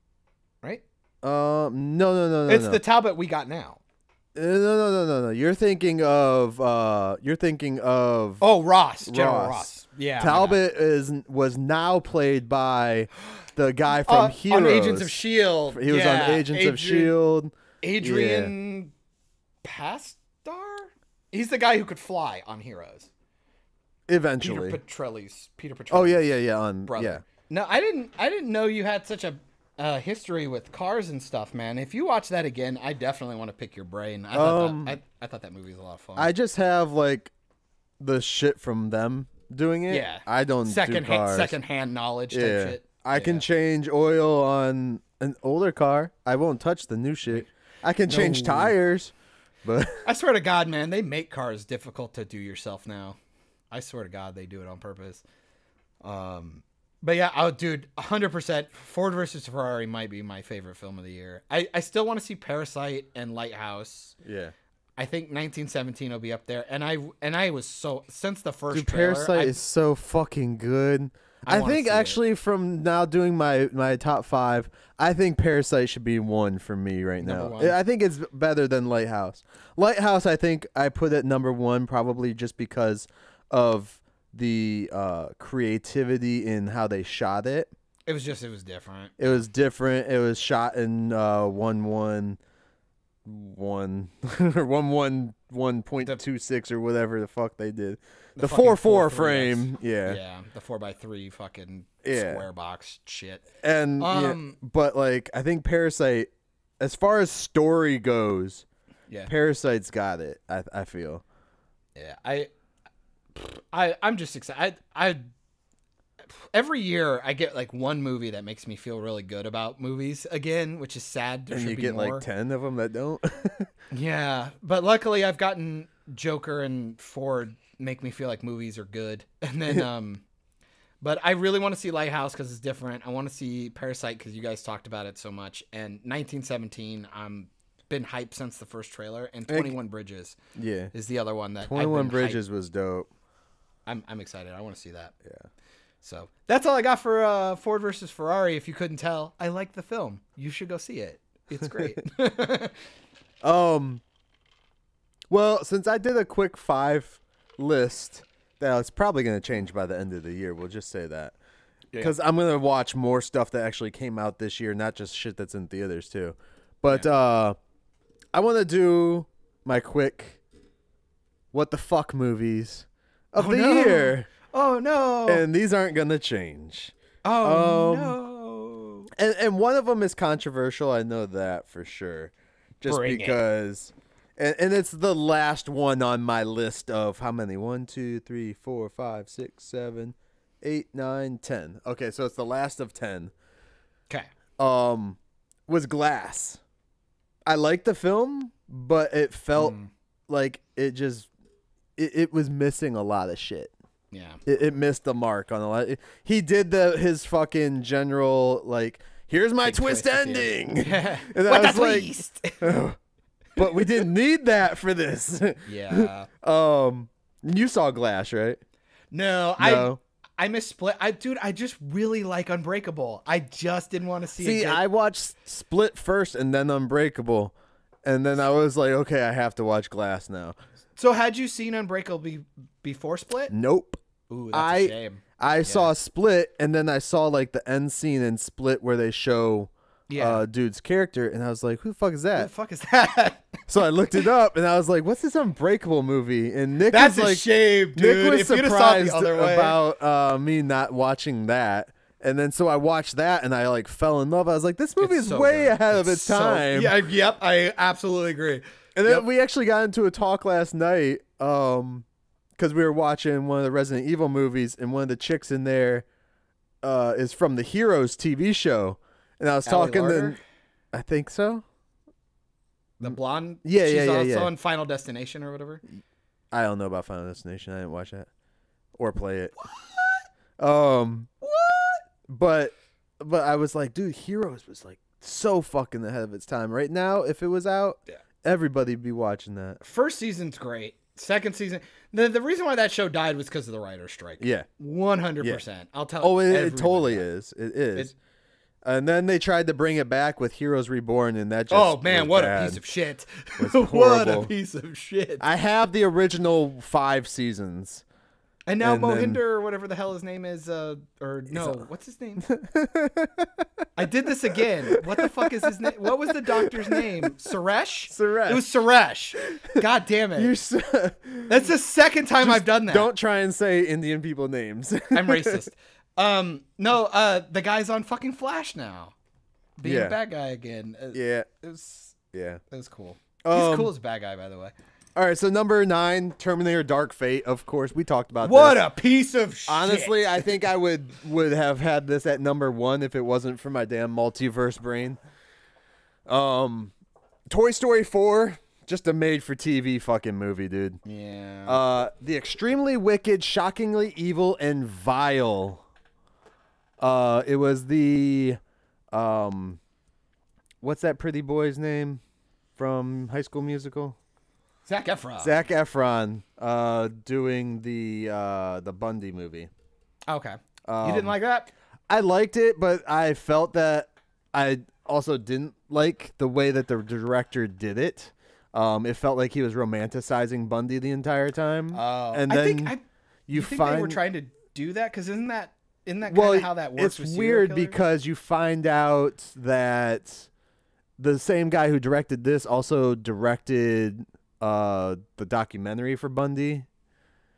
Right? No. It's the Talbot we got now. No. You're thinking of Oh, Ross, General Ross. Yeah. Talbot was now played by the guy from Heroes. On Agents of S.H.I.E.L.D. He was on Agents of S.H.I.E.L.D. Adrian Pastar? He's the guy who could fly on Heroes. Eventually. Peter Petrelli's Oh yeah. On brother. yeah. No, I didn't know you had such a history with cars and stuff, man. If you watch that again, I definitely want to pick your brain. I thought that movie was a lot of fun. I just have like the shit from them doing it. Yeah. I don't do cars. Secondhand knowledge type shit. I can change oil on an older car. I won't touch the new shit. I can change tires, but I swear to God, man, they make cars difficult to do yourself now. I swear to God, they do it on purpose. But yeah, dude, 100%. Ford versus Ferrari might be my favorite film of the year. I still want to see Parasite and Lighthouse. Yeah. I think 1917 will be up there. And I was since the first Dude, trailer. Parasite is so fucking good. I think actually from now doing my top 5, I think Parasite should be 1 for me right now. Number 1. I think it's better than Lighthouse. Lighthouse, I think I put at number 1 probably just because of the creativity in how they shot it. It was different. It was different. It was shot in 1:1 or 1:1.26 or whatever the fuck they did. The 4:4 frame. Yeah, the 4x3 fucking square box shit. And but like I think Parasite, as far as story goes, Parasite's got it. I feel. Yeah, I'm just excited. I every year I get like one movie that makes me feel really good about movies again, which is sad. There and you get more. Like 10 of them that don't. Yeah, but luckily I've gotten Joker and Ford make me feel like movies are good, and then but I really want to see Lighthouse because it's different. I want to see Parasite because you guys talked about it so much, and 1917. Been hyped since the first trailer, and 21 Bridges is the other one that 21 Bridges was dope. I'm excited. I want to see that. Yeah. So that's all I got for Ford versus Ferrari. If you couldn't tell, I like the film. You should go see it. It's great. Well, since I did a quick 5 list, that's probably going to change by the end of the year. We'll just say that. Because I'm going to watch more stuff that actually came out this year, not just shit that's in theaters too. But I want to do my quick what the fuck movies of the year. Oh, no. And these aren't going to change. Oh, no. And one of them is controversial. I know that for sure. Just because. And it's the last one on my list of how many? 1, 2, 3, 4, 5, 6, 7, 8, 9, 10. Okay, so it's the last of 10. Okay. Was Glass. I liked the film, but it felt like it was missing a lot of shit. Yeah. It missed the mark on a lot. He did his fucking general, like, here's my twist ending. Yeah. And what I was a like, twist! but we didn't need that for this. Yeah. You saw Glass, right? No. I missed Split. Dude, I just really like Unbreakable. I just didn't want to see it. I watched Split first and then Unbreakable. And then I was like, okay, I have to watch Glass now. So had you seen Unbreakable before Split? Nope. Ooh, that's a shame. I saw Split, and then I saw like the end scene in Split where they show dude's character, and I was like, who the fuck is that? Who the fuck is that? So I looked it up, and I was like, what's this Unbreakable movie? And Nick That's was a like, shame, dude. Nick was If you'd have saw it surprised the other way. about me not watching that. And then so I watched that, and I like fell in love. I was like, this movie is so way good. ahead of its time. Yep, I absolutely agree. And then we actually got into a talk last night because we were watching one of the Resident Evil movies, and one of the chicks in there is from the Heroes TV show. And I was talking to... I think so. The blonde? Yeah, She's yeah. also on Final Destination or whatever? I don't know about Final Destination. I didn't watch that. Or play it. What? But I was like, dude, Heroes was like so fucking ahead of its time. Right now, if it was out, everybody'd be watching that. First season's great. Second season, the reason why that show died was because of the writer's strike. Yeah. 100%. I'll tell you. Oh, it totally is. It is. And then they tried to bring it back with Heroes Reborn, and that just oh man, what bad. a piece of shit! Was What a horrible. piece of shit! I have the original 5 seasons. And now And then- Mohinder, or whatever the hell his name is, what's his name? I did this again. What the fuck is his name? What was the doctor's name? Suresh? Suresh. It was Suresh. God damn it. That's the second time I've done that. Don't try and say Indian people names. I'm racist. No, the guy's on fucking Flash now. Being a bad guy again. Yeah. It was cool. He's cool as a bad guy, by the way. All right, so number 9, Terminator Dark Fate. Of course, we talked about What this. a piece of shit. Honestly, I think I would have had this at number 1 if it wasn't for my damn multiverse brain. Toy Story 4, just a made-for-TV fucking movie, dude. Yeah. The extremely wicked, shockingly evil, and vile. It was the what's that pretty boy's name from High School Musical? Zac Efron. Zac Efron doing the Bundy movie. Okay. You didn't like that? I liked it, but I felt that I also didn't like the way that the director did it. It felt like he was romanticizing Bundy the entire time. And then you think they were trying to do that? Because isn't that kind of how that works? It's weird because you find out that the same guy who directed this also directed the documentary for Bundy.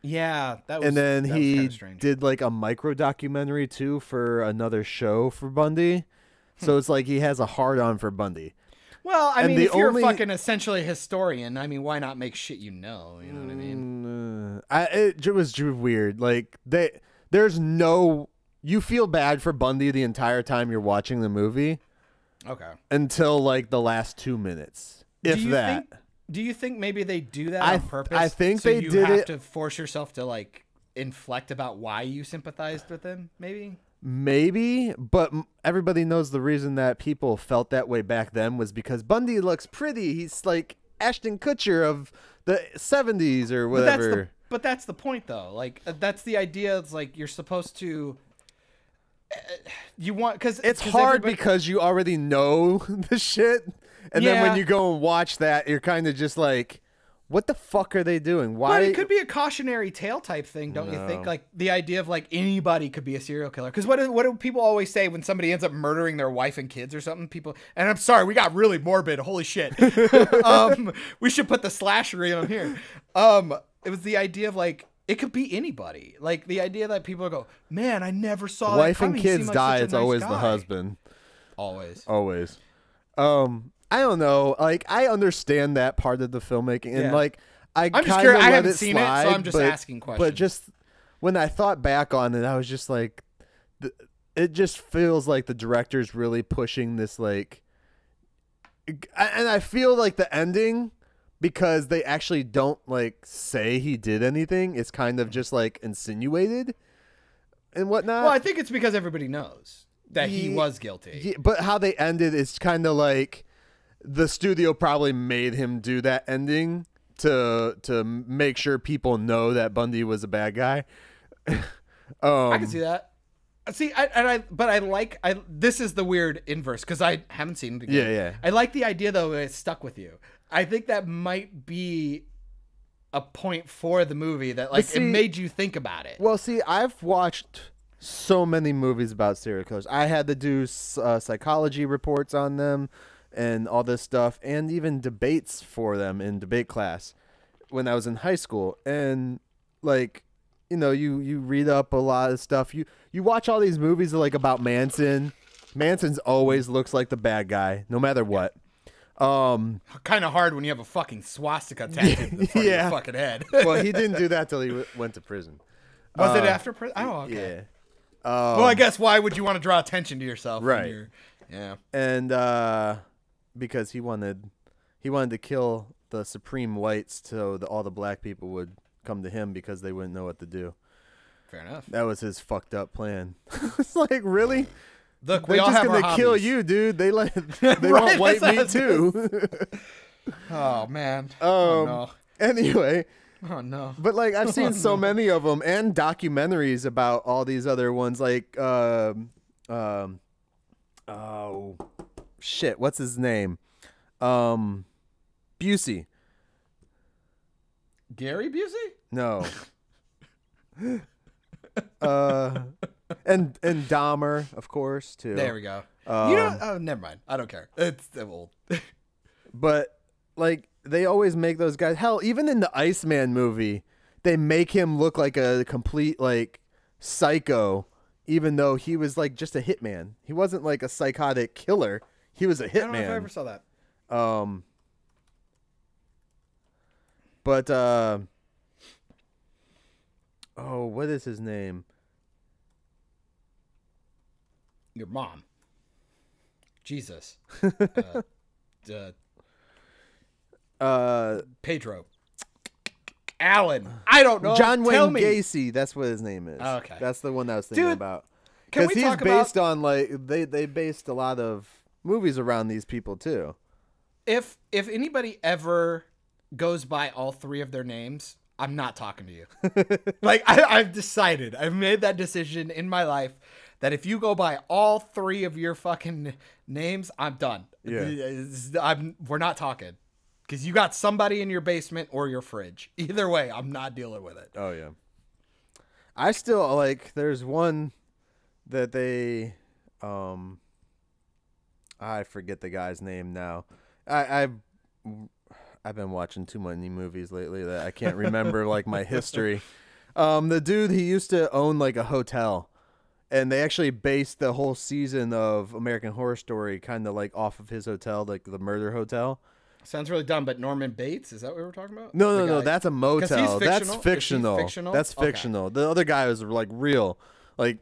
Yeah, that was. And then he strange. did like a micro documentary too for another show for Bundy. So it's like he has a hard on for Bundy. Well, I mean, if you're fucking essentially a historian, I mean, why not make shit you know? You know what I mean? It was weird. Like there's no. You feel bad for Bundy the entire time you're watching the movie. Okay. Until like the last 2 minutes, if that. Do you think maybe they do that on purpose? I think so they you did have it to force yourself to like inflect about why you sympathized with him. Maybe, but everybody knows the reason that people felt that way back then was because Bundy looks pretty. He's like Ashton Kutcher of the 70s or whatever. But that's the point, though. Like that's the idea. It's like you're supposed to. You want because it's hard because you already know the shit. And then when you go and watch that, you're kind of just like, what the fuck are they doing? Why? But it could be a cautionary tale type thing, don't you think? Like the idea of like anybody could be a serial killer. Because what do people always say when somebody ends up murdering their wife and kids or something? People, and I'm sorry, we got really morbid. Holy shit. We should put the slasher on here. It was the idea of like, it could be anybody. Like the idea that people go, man, I never saw that wife coming. and kids die. It's always the husband. Always. I don't know. Like, I understand that part of the filmmaking, and like, I'm just curious. I haven't seen it, so I'm just asking questions. But just when I thought back on it, I was just like, it just feels like the director's really pushing this, like, and I feel like the ending, because they actually don't like say he did anything. It's kind of just like insinuated and whatnot. Well, I think it's because everybody knows that he was guilty. But how they ended is kind of like. The studio probably made him do that ending to make sure people know that Bundy was a bad guy. I can see that. See, this is the weird inverse because I haven't seen it again. Yeah. I like the idea though that it stuck with you. I think that might be a point for the movie that like it made you think about it. Well, see, I've watched so many movies about serial killers. I had to do psychology reports on them. And all this stuff, and even debates for them in debate class when I was in high school. And like, you know, you read up a lot of stuff. You watch all these movies like about Manson. Manson's always looks like the bad guy, no matter what. Kind of hard when you have a fucking swastika tattooed in the front of your fucking head. Well, he didn't do that till he went to prison. Was it after prison? Oh, okay. Yeah. Well, I guess why would you want to draw attention to yourself? Right. Yeah. And because he wanted to kill the supreme whites so all the black people would come to him because they wouldn't know what to do. Fair enough. That was his fucked up plan. It's like, really? Look, they're just gonna kill you, dude. They want white meat too. Oh man. Oh no. Anyway. Oh no. But like I've seen so many of them and documentaries about all these other ones, like Oh, shit. What's his name? Busey. Gary Busey? No. And Dahmer, of course, too. There we go. Oh, never mind. I don't care. It's old. But like they always make those guys. Hell, even in the Iceman movie, they make him look like a complete like psycho, even though he was like just a hitman. He wasn't like a psychotic killer. He was a hitman. I don't know if I ever saw that. But oh, what is his name? Your mom. Jesus. Pedro. Alan. I don't know. John Wayne Gacy. That's what his name is. Okay. That's the one I was thinking about. Because he's based on like they based a lot of movies around these people too. If anybody ever goes by all three of their names, I'm not talking to you. Like I've decided. I've made that decision in my life that if you go by all three of your fucking names, I'm done. Yeah. We're not talking. Because you got somebody in your basement or your fridge. Either way, I'm not dealing with it. Oh, yeah. I still, like, there's one that they, I forget the guy's name now. I've been watching too many movies lately that I can't remember, like, my history. The dude, he used to own, like, a hotel. And they actually based the whole season of American Horror Story kind of, like, off of his hotel, like the murder hotel. Sounds really dumb, but Norman Bates, is that what we were talking about? No, that's a motel. That's fictional. That's fictional. The other guy was like real. Like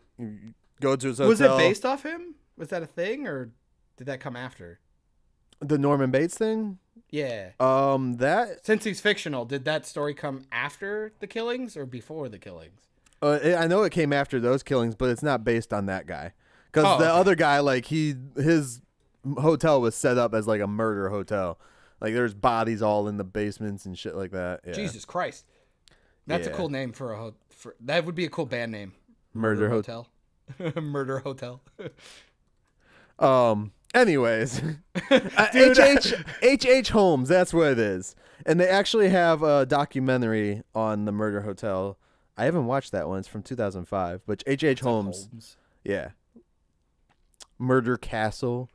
go to his hotel. Was it based off him? Was that a thing or did that come after? The Norman Bates thing? Yeah. That since he's fictional, did that story come after the killings or before the killings? I know it came after those killings, but it's not based on that guy. Because the other guy, like his hotel was set up as like a murder hotel. Like, there's bodies all in the basements and shit like that. Yeah. Jesus Christ. That's a cool name for a that would be a cool band name. Murder Hotel. Murder Hotel. Anyways. H.H. Holmes, that's what it is. And they actually have a documentary on the Murder Hotel. I haven't watched that one. It's from 2005. But H.H. Holmes. Yeah. Murder Castle.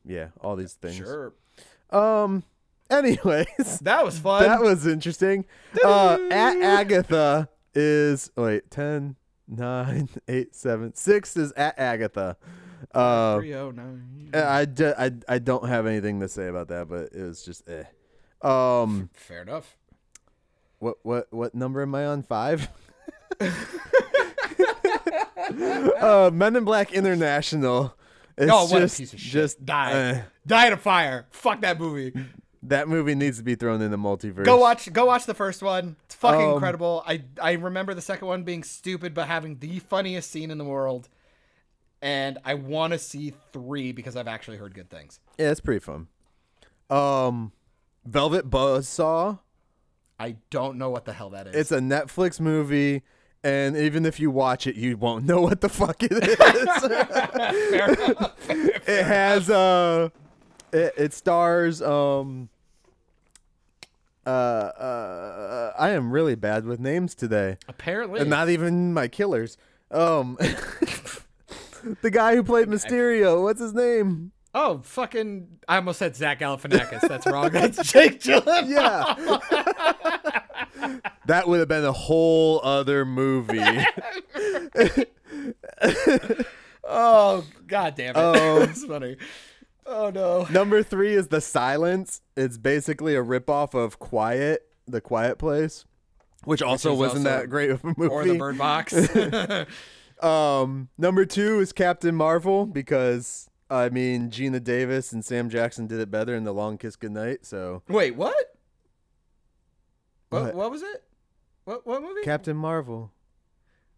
Yeah, all these things. Sure. Anyways. That was fun. That was interesting. At Agatha is 10, 9, 8, 7, 6 is at Agatha. 309. I don't have anything to say about that, but it was just fair enough. What number am I on? 5? Men in Black International. What a piece of shit. Just die. Die in a fire. Fuck that movie. That movie needs to be thrown in the multiverse. Go watch the first one. It's fucking incredible. I remember the second one being stupid, but having the funniest scene in the world. And I want to see 3 because I've actually heard good things. Yeah, it's pretty fun. Velvet Buzzsaw. I don't know what the hell that is. It's a Netflix movie. And even if you watch it, you won't know what the fuck it is. Fair enough. It has it stars I am really bad with names today. Apparently. And not even my killers. The guy who played Mysterio, what's his name? Oh, fucking I almost said Zach Galifianakis. That's wrong. That's Jake Gyllenhaal. Yeah. That would have been a whole other movie. Oh, god damn it. That's funny. Oh, no. Number 3 is The Silence. It's basically a ripoff of The Quiet Place, which also wasn't that great of a movie. Or The Bird Box. Number 2 is Captain Marvel because, I mean, Gina Davis and Sam Jackson did it better in The Long Kiss Goodnight, so... Wait, what? What was it? What movie? Captain Marvel.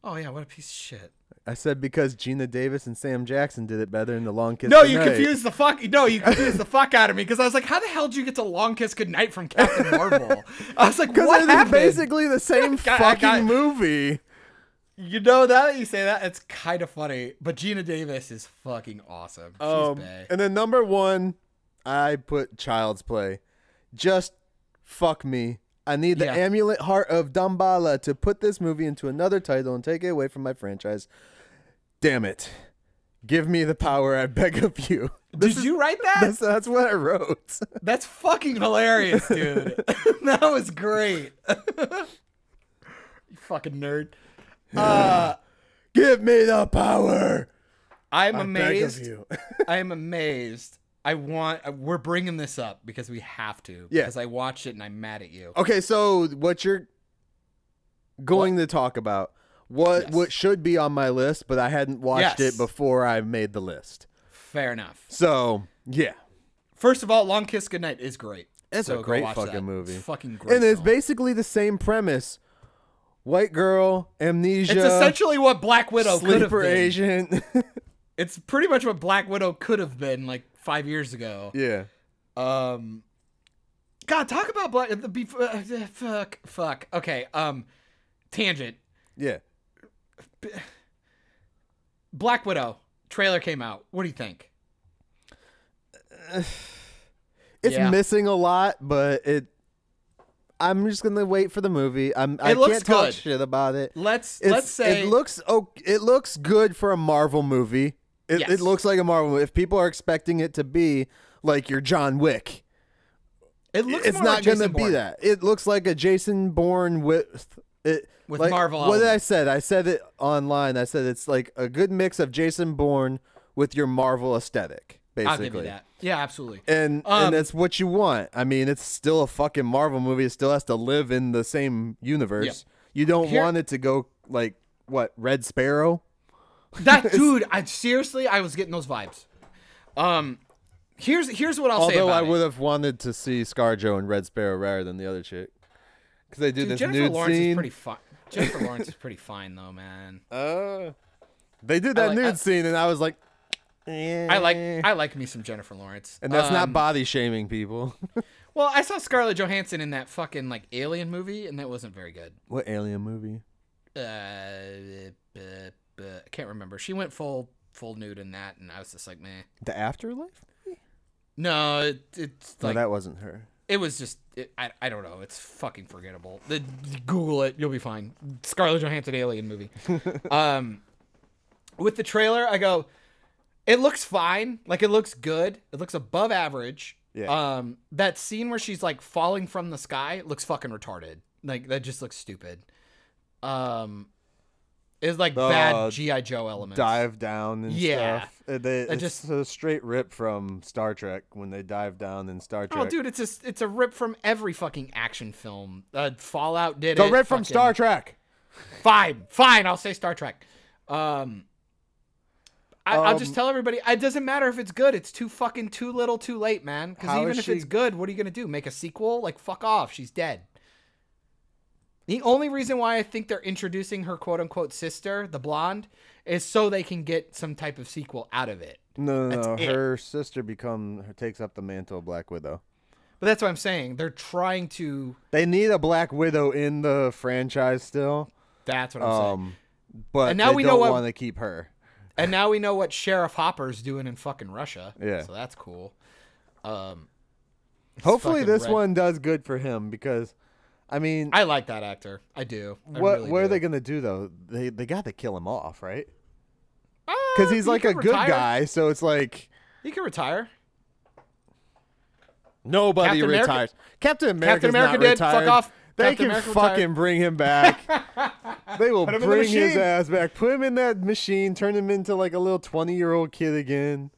Oh, yeah, what a piece of shit. I said because Gina Davis and Sam Jackson did it better in The Long Kiss Goodnight. You confused the fuck out of me because I was like, how the hell did you get to Long Kiss Goodnight from Captain Marvel? I was like, what happened? Because it's basically the same fucking movie. You know, now that you say that, it's kind of funny. But Gina Davis is fucking awesome. She's bae. And then number 1, I put Child's Play. Just fuck me. I need the amulet heart of Damballa to put this movie into another title and take it away from my franchise. Damn it. Give me the power, I beg of you. Did you write that? That's what I wrote. That's fucking hilarious, dude. That was great. You fucking nerd. Give me the power. I'm amazed. Beg of you. I am amazed. We're bringing this up because we have to. Yeah. Because I watched it and I'm mad at you. Okay, so what you're going to talk about, what should be on my list, but I hadn't watched it before I made the list. Fair enough. So, yeah. First of all, Long Kiss Goodnight is great. It's a great fucking movie. It's fucking great. And it's basically the same premise. White girl, amnesia. It's essentially what Black Widow could have been. Sleeper agent. It's pretty much what Black Widow could have been like 5 years ago. Yeah. God, talk about fuck. Okay. Tangent. Yeah. Black Widow trailer came out. What do you think? It's missing a lot, but I'm just gonna wait for the movie. I can't talk shit about it. Let's say it looks good for a Marvel movie. It looks like a Marvel movie. If people are expecting it to be like your John Wick, it's not gonna be that. It looks like a Jason Bourne with like, Marvel. What did I said? I said it online. I said it's like a good mix of Jason Bourne with your Marvel aesthetic. Basically. I'll give you that. Yeah, absolutely. And that's what you want. I mean, it's still a fucking Marvel movie. It still has to live in the same universe. Yep. You don't want it to go like what, Red Sparrow? That dude, I was getting those vibes. Here's what I'll say about it. Although I would have wanted to see ScarJo and Red Sparrow rather than the other chick, because they do this Jennifer nude Lawrence scene. Is pretty fun. Jennifer Lawrence is pretty fine though, man. They did that nude scene, and I was like, I like me some Jennifer Lawrence. And that's not body shaming people. Well, I saw Scarlett Johansson in that fucking like Alien movie, and that wasn't very good. What Alien movie? I can't remember. She went full nude in that, and I was just like, meh. The Afterlife movie? No, it's like, no, that wasn't her. It was just, I don't know. It's fucking forgettable. Google it. You'll be fine. Scarlett Johansson Alien movie. With the trailer, I go, it looks fine. Like, it looks good. It looks above average. Yeah. That scene where she's, like, falling from the sky looks fucking retarded. Like, that just looks stupid. It's like bad G.I. Joe elements. Dive down and stuff. It's just a straight rip from Star Trek when they dive down in Star Trek. Oh, dude, it's a rip from every fucking action film. Fallout did it. It's a rip from Star Trek. Fine, I'll say Star Trek. I'll just tell everybody, it doesn't matter if it's good. It's too little too late, man. Because even if it's good, what are you going to do? Make a sequel? Like, fuck off. She's dead. The only reason why I think they're introducing her quote-unquote sister, the blonde, is so they can get some type of sequel out of it. No. Her sister takes up the mantle of Black Widow. But that's what I'm saying. They're trying to... They need a Black Widow in the franchise still. That's what I'm saying. But and now we don't want to keep her. And now we know what Sheriff Hopper's doing in fucking Russia. Yeah. So that's cool. Hopefully this one does good for him, because... I mean, I like that actor. I do. What are they gonna do though? They got to kill him off, right? Because he's like a good guy, so it's like he can retire. Nobody retires. Captain America not did. Retired. Fuck off. They can fucking bring him back. They will bring his ass back. Put him in that machine. Turn him into like a little 20-year-old kid again.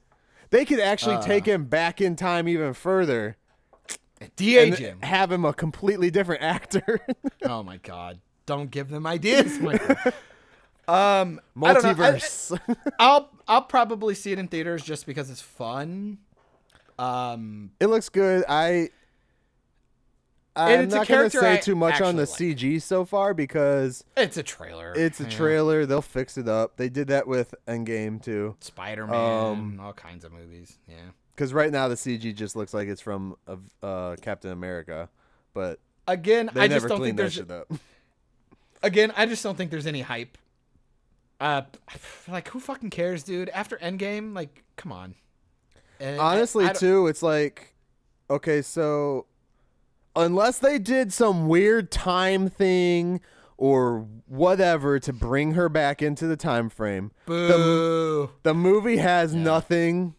They could actually take him back in time even further. De-age him. Have him a completely different actor. Oh my god! Don't give them ideas, Michael. Multiverse. I'll probably see it in theaters just because it's fun. It looks good. I'm not going to say too much on the CG so far, because it's a trailer. It's a trailer. They'll fix it up. They did that with Endgame too. Spider-Man, all kinds of movies. Yeah. Because right now the CG just looks like it's from Captain America, but again, I just don't think there's. Again, I just don't think there's any hype Like who fucking cares, dude? After Endgame, like, come on. And Honestly, too, it's like, okay, so unless they did some weird time thing or whatever to bring her back into the time frame, boo. The movie has nothing.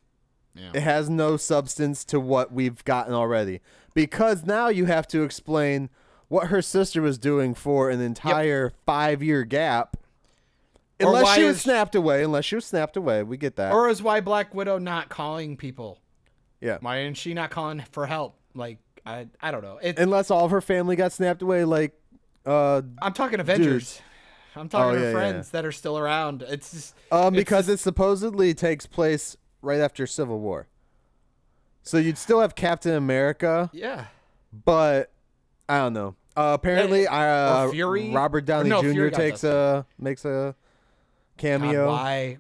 Yeah. It has no substance to what we've gotten already, because now you have to explain what her sister was doing for an entire 5-year gap. Unless she was snapped away. We get that. Or is why Black Widow not calling people? Yeah. Why isn't she not calling for help? Like, I don't know. Unless all of her family got snapped away, like... I'm talking Avengers. Dude. I'm talking to friends that are still around. It's just... because it supposedly takes place right after Civil War. So you'd still have Captain America. Yeah. But, I don't know. Apparently, Fury? Robert Downey Jr. makes a cameo. God, why?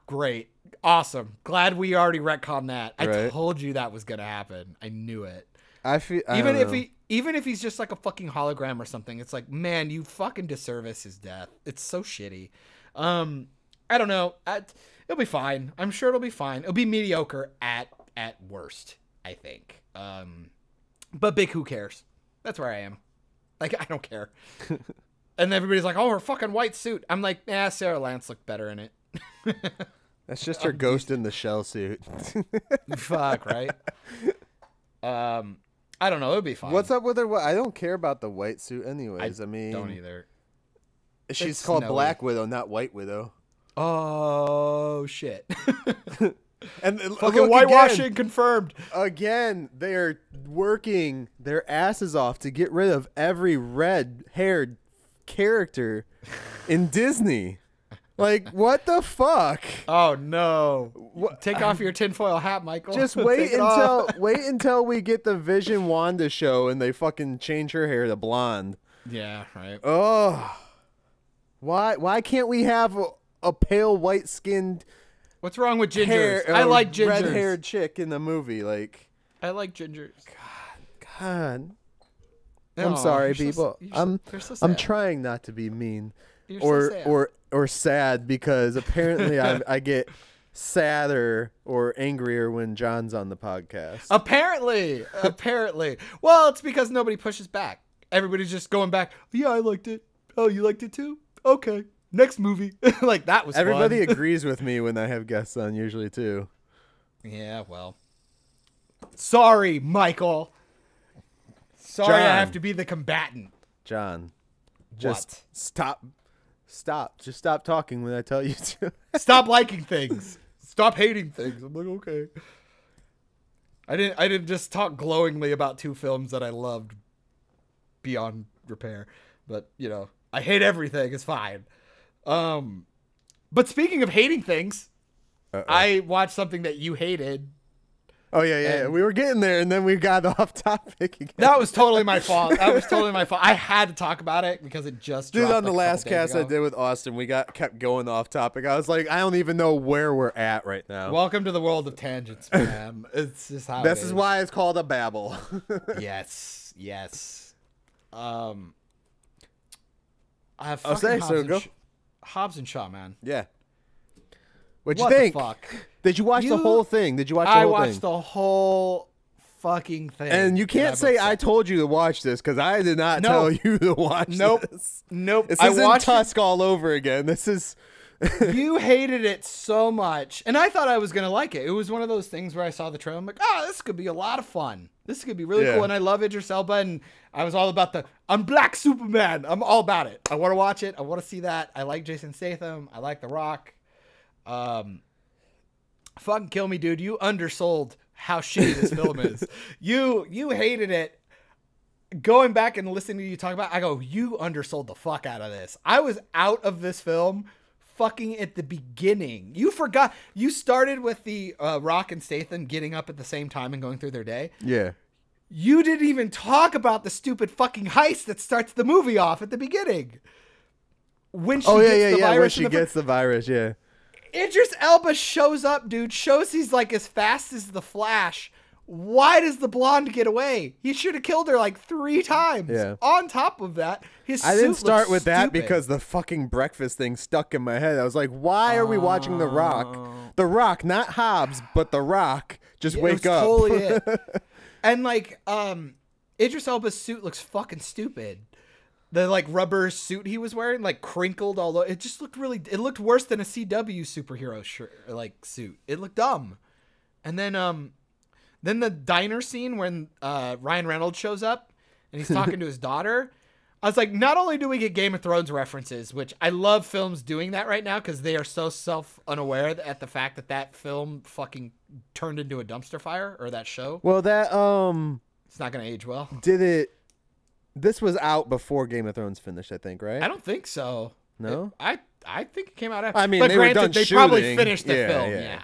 Great. Awesome. Glad we already retconned that. I told you that was going to happen. I knew it. Even if he's just like a fucking hologram or something, it's like, man, you fucking disservice his death. It's so shitty. I don't know. It'll be fine. I'm sure it'll be fine. It'll be mediocre at worst, I think. But big who cares? That's where I am. Like, I don't care. And everybody's like, oh, her fucking white suit. I'm like, Sarah Lance looked better in it. That's just her Ghost in the Shell suit. Fuck, right? I don't know. It'll be fine. What's up with her? I don't care about the white suit anyways. I mean, don't either. She's called Black Widow, not White Widow. Oh, shit. And fucking whitewashing confirmed. Again, they are working their asses off to get rid of every red-haired character in Disney. Like, what the fuck? Oh no! Take off your tinfoil hat, Michael. Just wait until we get the Vision Wanda show and they fucking change her hair to blonde. Yeah, right. Oh, why can't we have a pale white skinned? What's wrong with gingers? I like gingers. Red-haired chick in the movie, like. I like gingers. God. I'm sorry, people. I'm trying not to be mean or sad, because apparently I get sadder or angrier when John's on the podcast. Apparently. Well, it's because nobody pushes back. Everybody's just going back. Yeah, I liked it. Oh, you liked it too? Okay. Next movie. Like, that was Everybody fun. agrees with me when I have guests on, usually, too. Yeah, well. Sorry, Michael. Sorry, John. I have to be the combatant. John. Just stop. Just stop talking when I tell you to. Stop liking things. Stop hating things. I'm like, okay. I didn't just talk glowingly about 2 films that I loved beyond repair. But, you know, I hate everything. It's fine. But speaking of hating things, I watched something that you hated. Oh, yeah. We were getting there, and then we got off topic again. That was totally my fault. I had to talk about it because it just dropped. Dude, on the last cast I did with Austin, we kept going off topic. I was like, I don't even know where we're at right now. Welcome to the world of tangents, man. It's just how this is why it's called a babble. Yes. I have I'll say so. Go. Hobbs and Shaw, man. Yeah. What'd you think? What the fuck? Did you watch the whole thing? I watched the whole fucking thing. And you can't say I told you to watch this, because I did not tell you to watch this. Nope. This isn't Tusk all over again. This is... You hated it so much. And I thought I was going to like it. It was one of those things where I saw the trailer. I'm like, this could be a lot of fun. This could be really cool. And I love Idris Elba. And I was all about I'm Black Superman. I'm all about it. I want to watch it. I want to see that. I like Jason Statham. I like The Rock. Fucking kill me, dude. You undersold how shitty this film is. You hated it. Going back and listening to you talk about it, I go, you undersold the fuck out of this. I was out of this film fucking at the beginning. You forgot. You started with the Rock and Statham getting up at the same time and going through their day. Yeah. You didn't even talk about the stupid fucking heist that starts the movie off at the beginning. When she gets the virus, Idris Elba shows up, dude. Shows he's like as fast as the Flash. Why does the blonde get away? He should have killed her like 3 times. Yeah. On top of that, his I suit didn't start looks with that stupid. because the fucking breakfast thing stuck in my head. I was like, why are we watching The Rock? The Rock, not Hobbs, but The Rock. Just Yeah, wake it was up. Totally it. And like, Idris Elba's suit looks fucking stupid. The like rubber suit he was wearing, like crinkled all over. It just looked it looked worse than a CW superhero like suit. It looked dumb. And then the diner scene when Ryan Reynolds shows up and he's talking to his daughter. I was like, not only do we get Game of Thrones references, which I love films doing that right now because they are so self-unaware at the fact that that film fucking turned into a dumpster fire, or that show. Well, that It's not going to age well. This was out before Game of Thrones finished, I think, right? I don't think so. No? I think it came out after. I mean, but they were granted, done they probably shooting. finished the film. Yeah.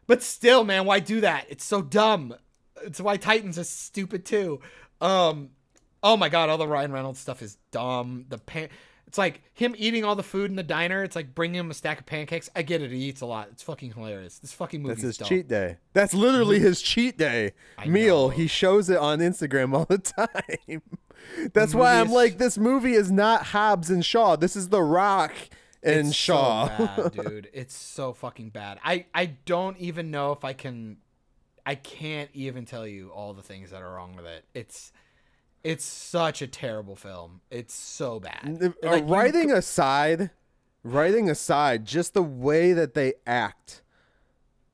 But still, man, why do that? It's so dumb. It's why Titans is stupid too. Oh my god, all the Ryan Reynolds stuff is dumb. It's like him eating all the food in the diner. It's like bringing him a stack of pancakes. I get it. He eats a lot. It's fucking hilarious. This fucking movie That's his dumb. cheat day. That's literally his cheat day meal. know. He shows it on Instagram all the time. That's why I'm like, this movie is not Hobbs and Shaw. This is The Rock and It's Shaw. so bad, dude. It's so fucking bad. I don't even know if I can't even tell you all the things that are wrong with it. It's such a terrible film. It's so bad. Like, Writing aside, just the way that they act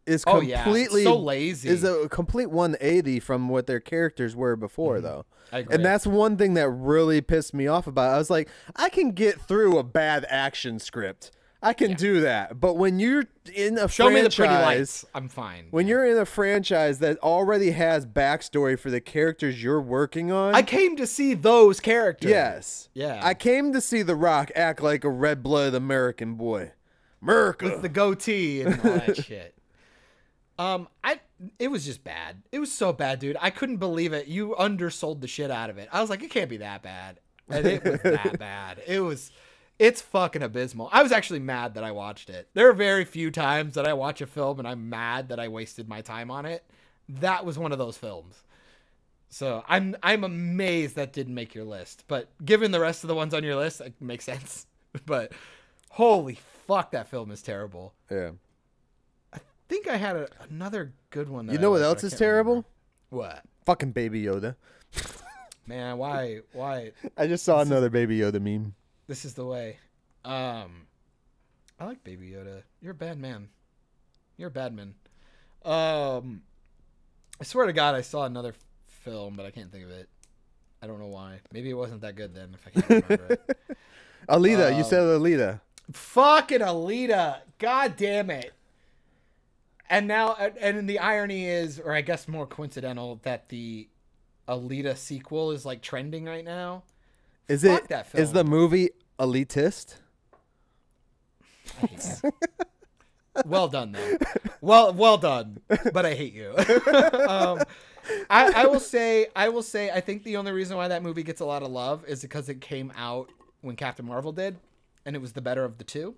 is completely so lazy. Is a complete 180 from what their characters were before, though. I agree. And that's one thing that really pissed me off about it. I was like, I can get through a bad action script. I can do that. But when you're in a Show franchise, me the pretty lights. I'm fine. when you're in a franchise that already has backstory for the characters you're working on, I came to see those characters. yes, Yeah. I came to see The Rock act like a red-blooded American boy, America. With the goatee and all that shit. It was just bad. It was so bad, dude. I couldn't believe it. You undersold the shit out of it. I was like, it can't be that bad. And it was that bad. It's fucking abysmal. I was actually mad that I watched it. There are very few times that I watch a film and I'm mad that I wasted my time on it. That was one of those films. So I'm amazed that didn't make your list. But given the rest of the ones on your list, it makes sense. But holy fuck, that film is terrible. Yeah. I think I had another good one. That You know I what liked, else but I is can't terrible? remember. What? Fucking Baby Yoda. Man, why? I just saw another Baby Yoda meme. This is the way. I like Baby Yoda. You're a bad man. You're a bad man. I swear to God, I saw another film, but I can't think of it. I don't know why. Maybe it wasn't that good then, if I can't remember it. Alita. You said Alita. Fucking Alita. God damn it. And now, and the irony is, or I guess more coincidental, that the Alita sequel is like trending right now. Is Fuck it? that film. Is the movie elitist? I hate you. Well done, though. Well done. But I hate you. I will say, I think the only reason why that movie gets a lot of love is because it came out when Captain Marvel did, and it was the better of the two.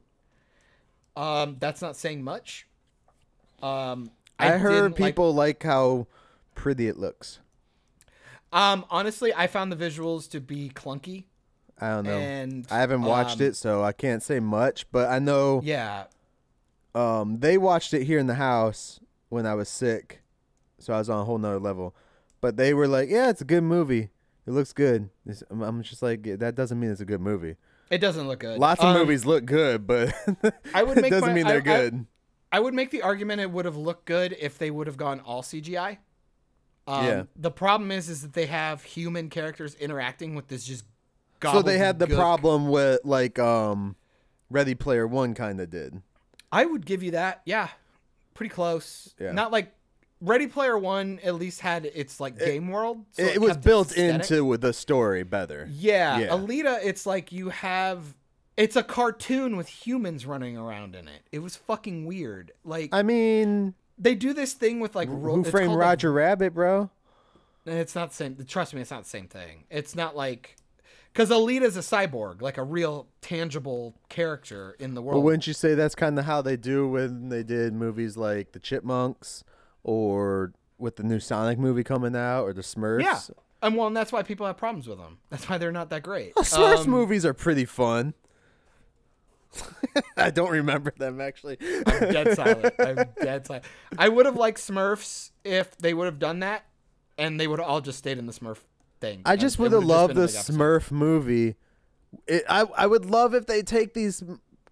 That's not saying much. I heard people like how pretty it looks. Honestly, I found the visuals to be clunky. I don't know. And I haven't watched it, so I can't say much. But I know. Yeah. They watched it here in the house when I was sick, so I was on a whole nother level. But they were like, "Yeah, it's a good movie. It looks good." I'm just like, that doesn't mean it's a good movie. It doesn't look good. Lots of movies look good, but it doesn't mean they're good. I would make the argument it would have looked good if they would have gone all CGI. Yeah. The problem is that they have human characters interacting with this just. So they had the problem with like Ready Player One kind of did. I would give you that. Yeah, pretty close. Yeah. Not like Ready Player One. At least had its like game world. So it was kept built its aesthetic. into the story better. Yeah. Yeah. Alita, it's like you have. It's a cartoon with humans running around in it. It was fucking weird. Like, I mean, they do this thing with like Who Framed Roger Rabbit, bro? It's not the same. Trust me, it's not the same thing. It's not like. Because Alita's a cyborg, like a real tangible character in the world. Well, wouldn't you say that's kind of how they do when they did movies like The Chipmunks or with the new Sonic movie coming out or the Smurfs. Yeah. And that's why people have problems with them. That's why they're not that great. Smurfs movies are pretty fun. I don't remember them, actually. I'm dead silent. I would have liked Smurfs if they would have done that, and they would have all just stayed in the Smurf thing. I just would have loved the Smurf movie. I would love if they take these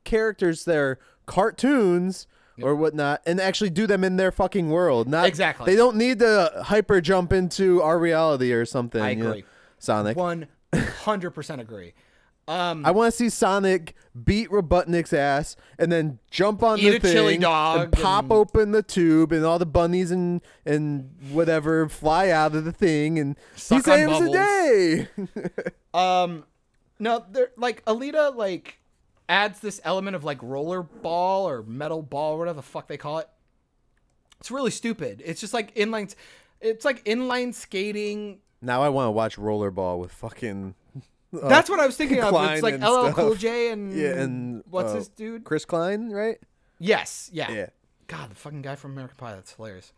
characters, their cartoons or whatnot, and actually do them in their fucking world. Not exactly. They don't need to hyper jump into our reality or something. I agree. Sonic. 100% agree. I want to see Sonic beat Robotnik's ass and then jump on eat the a thing chili dog and pop open the tube and all the bunnies and whatever fly out of the thing and he saves the day. No, they're like Alita like adds this element of like roller ball or metal ball, or whatever the fuck they call it. It's really stupid. It's just like inline. It's like inline skating. Now I want to watch Rollerball with fucking. That's what I was thinking of. It's like LL Cool J and what's this dude? Chris Klein, right? Yes. Yeah. Yeah. God, the fucking guy from American Pie. That's hilarious.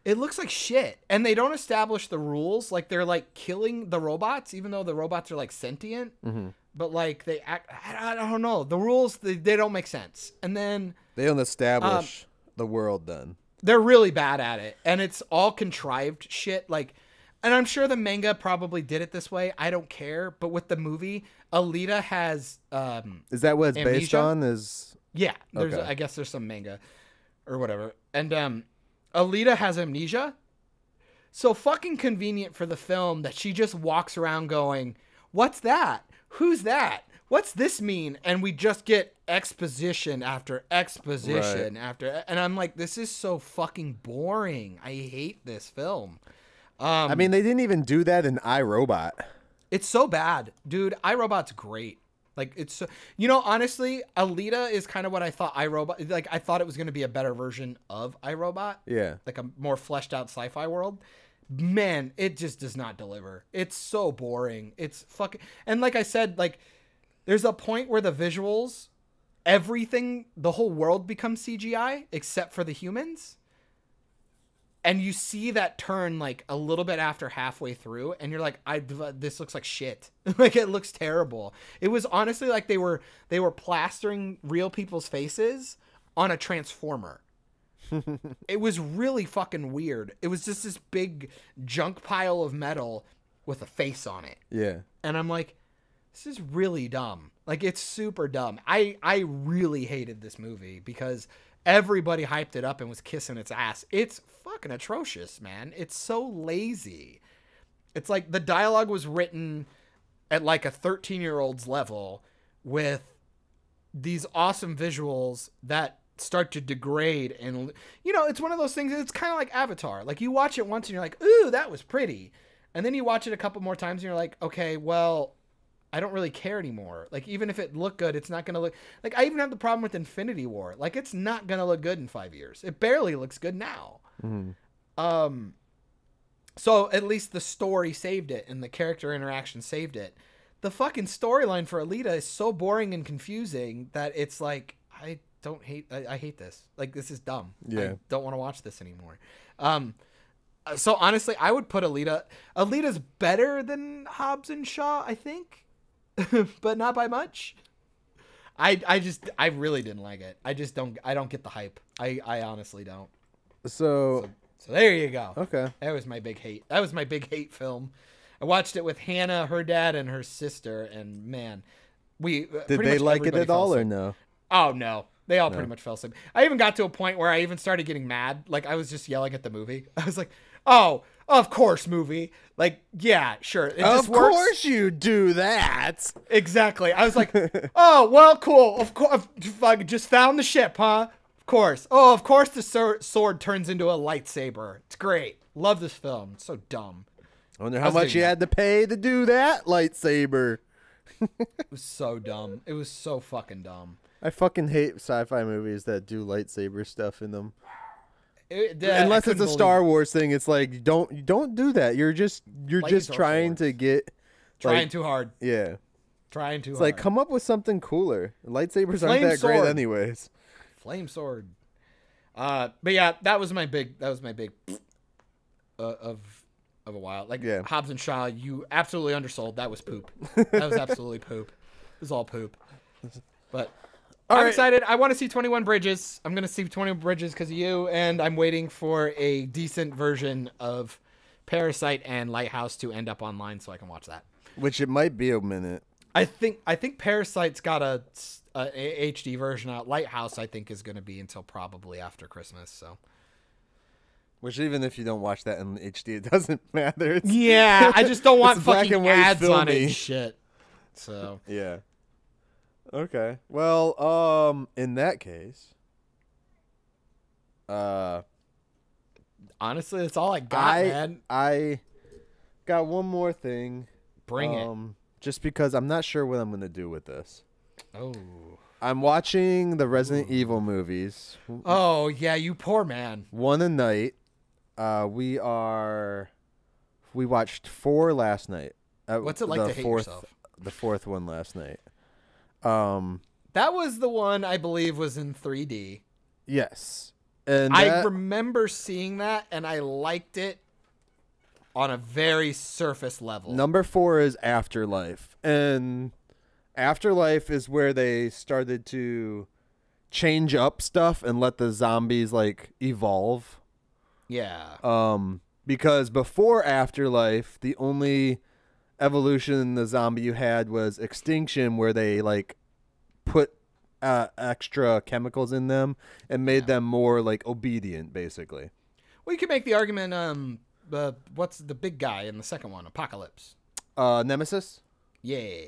It looks like shit, and they don't establish the rules. Like they're like killing the robots, even though the robots are like sentient. Mm-hmm. But like they act. I don't know. The rules they don't make sense, and then they don't establish the world. Then they're really bad at it, and it's all contrived shit. Like. And I'm sure the manga probably did it this way. I don't care. But with the movie, Alita has is that what it's amnesia. Based on? Yeah. There's okay. I guess there's some manga or whatever. And Alita has amnesia. So fucking convenient for the film that she just walks around going, "What's that? Who's that? What's this mean?" And we just get exposition after exposition after. And I'm like, this is so fucking boring. I hate this film. I mean, they didn't even do that in iRobot. It's so bad, dude. iRobot's great. Like it's so, honestly, Alita is kind of what I thought iRobot. Like I thought it was going to be a better version of iRobot. Yeah, like a more fleshed out sci-fi world. Man, it just does not deliver. It's so boring. It's fucking. And like I said, like there's a point where the visuals, everything, the whole world becomes CGI except for the humans. And you see that turn like a little bit after halfway through, and you're like, this looks like shit. Like it looks terrible. It was honestly like they were plastering real people's faces on a transformer. It was really fucking weird. It was just this big junk pile of metal with a face on it. Yeah. And I'm like, this is really dumb. Like it's super dumb. I really hated this movie because everybody hyped it up and was kissing its ass. It's fucking atrocious, man. It's so lazy. It's like the dialogue was written at like a 13-year-old's level with these awesome visuals that start to degrade. And, it's one of those things. It's kind of like Avatar. Like you watch it once and you're like, ooh, that was pretty. And then you watch it a couple more times and you're like, okay, well, I don't really care anymore. Like, even if it looked good, it's not going to look... Like, I even have the problem with Infinity War. Like, it's not going to look good in 5 years. It barely looks good now. Mm-hmm. So, at least the story saved it, and the character interaction saved it. The fucking storyline for Alita is so boring and confusing that it's like, I hate this. Like, this is dumb. Yeah. I don't want to watch this anymore. So, honestly, I would put Alita... Alita's better than Hobbs and Shaw, I think. But not by much. I really didn't like it. I don't get the hype. I honestly don't. So there you go. Okay. That was my big hate. That was my big hate film. I watched it with Hannah, her dad, and her sister, and man, did they like it at all or no? Oh no. They all pretty much fell asleep. I even got to a point where I even started getting mad. Like I was just yelling at the movie. I was like, "Oh, of course, movie. Like, yeah, sure. It just works. Of course you do that." Exactly. I was like, "Oh, well, cool. Of course, I just found the ship, huh? Of course. Oh, of course the sword turns into a lightsaber. It's great. Love this film. It's so dumb." I wonder how much you had to pay to do that lightsaber. It was so dumb. It was so fucking dumb. I fucking hate sci-fi movies that do lightsaber stuff in them. Unless it's a Star Wars thing, it's like don't do that. You're just trying to get too hard. Yeah, trying too hard. It's like come up with something cooler. Lightsabers aren't that great anyways. Flame sword. But yeah, that was my big of a while. Like Hobbs and Shaw, you absolutely undersold. That was poop. That was absolutely poop. It was all poop. But I'm excited. I want to see 21 Bridges. I'm going to see 21 Bridges because of you, and I'm waiting for a decent version of Parasite and Lighthouse to end up online so I can watch that. Which it might be a minute. I think Parasite's got a HD version out. Lighthouse, I think, is going to be until probably after Christmas. So, which even if you don't watch that in HD, it doesn't matter. I just don't want fucking ads filmy on it and shit. So yeah. Okay. Well, in that case, honestly, that's all I got, man. I got one more thing. Bring it. Just because I'm not sure what I'm going to do with this. Oh. I'm watching the Resident Evil movies. Oh, yeah, you poor man. One a night. We watched 4 last night. What's it like to hate yourself? The 4th one last night. That was the one I believe was in 3D. Yes. And I remember seeing that, and I liked it on a very surface level. Number 4 is Afterlife. And Afterlife is where they started to change up stuff and let the zombies, like, evolve. Yeah. Because before Afterlife, the only evolution in the zombie you had was Extinction, where they, like, put extra chemicals in them and made them more, like, obedient, basically. Well, you could make the argument, what's the big guy in the second one? Apocalypse. Nemesis? Yeah.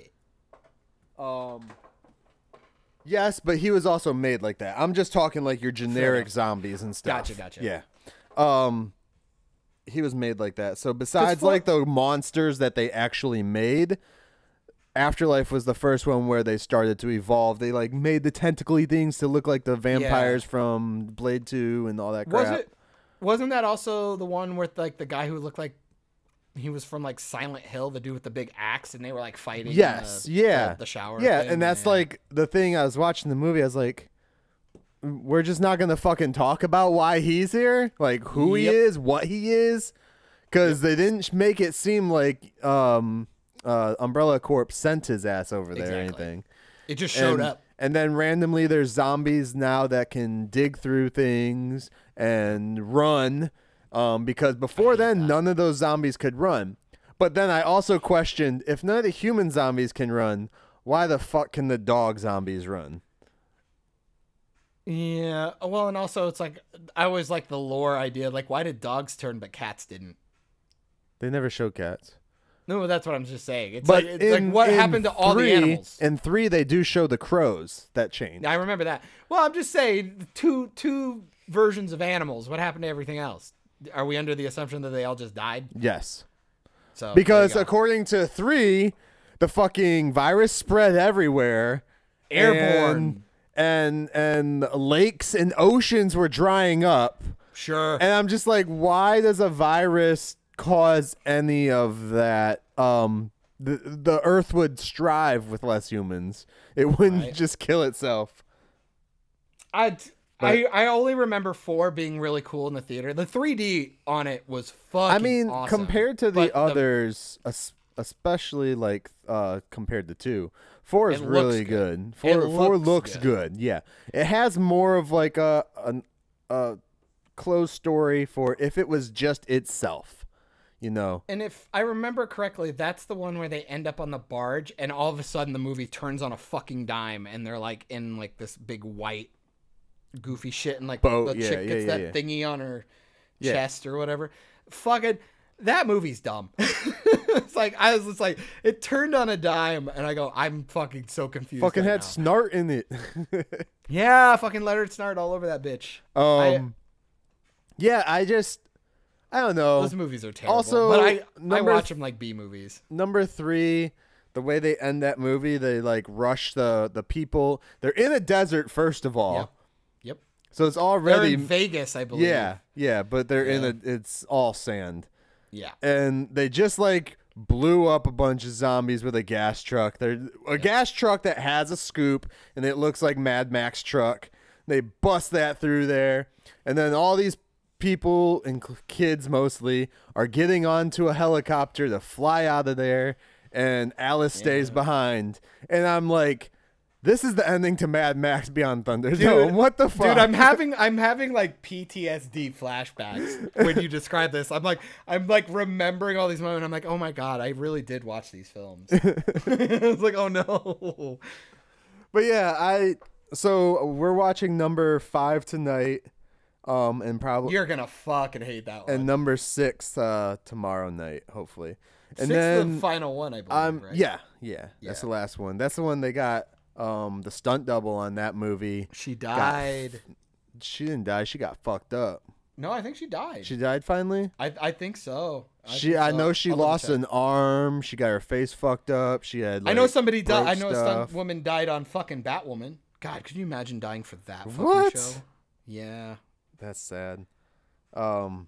Yes, but he was also made like that. I'm just talking like your generic zombies and stuff. Gotcha. Yeah. He was made like that. So besides like the monsters that they actually made, Afterlife was the first one where they started to evolve. They like made the tentacly things to look like the vampires from Blade 2 and all that crap. Wasn't that also the one with like the guy who looked like he was from like Silent Hill, the dude with the big axe, and they were like fighting the shower thing, and that's like the thing. I was watching the movie, I was like, we're just not gonna fucking talk about why he's here, like who he is, what he is, because they didn't make it seem like Umbrella Corp sent his ass over there or anything. It just showed up. And then randomly there's zombies now that can dig through things and run, because before then none of those zombies could run. But then I also questioned, if none of the human zombies can run, why the fuck can the dog zombies run? Yeah, well, and also it's like, I always like the lore idea, like why did dogs turn but cats didn't? They never show cats. No, that's what I'm just saying. It's but like what happened to all the animals? In 3, they do show the crows that change. I remember that. Well, I'm just saying, two versions of animals. What happened to everything else? Are we under the assumption that they all just died? Yes. So because according to 3, the fucking virus spread everywhere. Airborne. And lakes and oceans were drying up. Sure. And I'm just like, why does a virus cause any of that? The Earth would strive with less humans. It wouldn't just kill itself. I only remember 4 being really cool in the theater. The 3D on it was fucking awesome. Compared to the others, especially like compared to 2, 4 is really good. 4 looks good. Yeah, it has more of like a closed story for if it was just itself, you know. And if I remember correctly, that's the one where they end up on the barge, and all of a sudden the movie turns on a fucking dime, and they're like in like this big white goofy shit, and like the chick gets that thingy on her chest or whatever. Fucking that movie's dumb. It's like I was just like, it turned on a dime, and I go, I'm fucking so confused. Fucking had snart in it. Yeah, fucking let her snart all over that bitch. Yeah, I don't know. Those movies are terrible. Also, but I watch them like B movies. Number 3, the way they end that movie, they like rush the people. They're in a desert first of all. Yep. So it's already they're in Vegas, I believe. Yeah, but they're it's all sand. Yeah. And they just like blew up a bunch of zombies with a gas truck. They're a gas truck that has a scoop, and it looks like Mad Max truck. They bust that through there. And then all these people and kids mostly are getting onto a helicopter to fly out of there. And Alice stays behind. And I'm like, this is the ending to Mad Max Beyond Thunderdome. What the fuck? Dude, I'm having like PTSD flashbacks when you describe this. I'm like remembering all these moments. I'm like, oh my God, I really did watch these films. It's like, oh no. But yeah, so we're watching number 5 tonight. And probably you're gonna fucking hate that one. And number 6 tomorrow night, hopefully. And 6 then the final one, I believe. Right? Yeah. That's the last one. That's the one they got. The stunt double on that movie. She died. She didn't die. She got fucked up. No, I think she died. She died finally? I think so. I know she lost an arm. She got her face fucked up. She had. I know somebody died. I know stuff. a stunt woman died on fucking Batwoman. God, could you imagine dying for that fucking what? show? Yeah. That's sad. But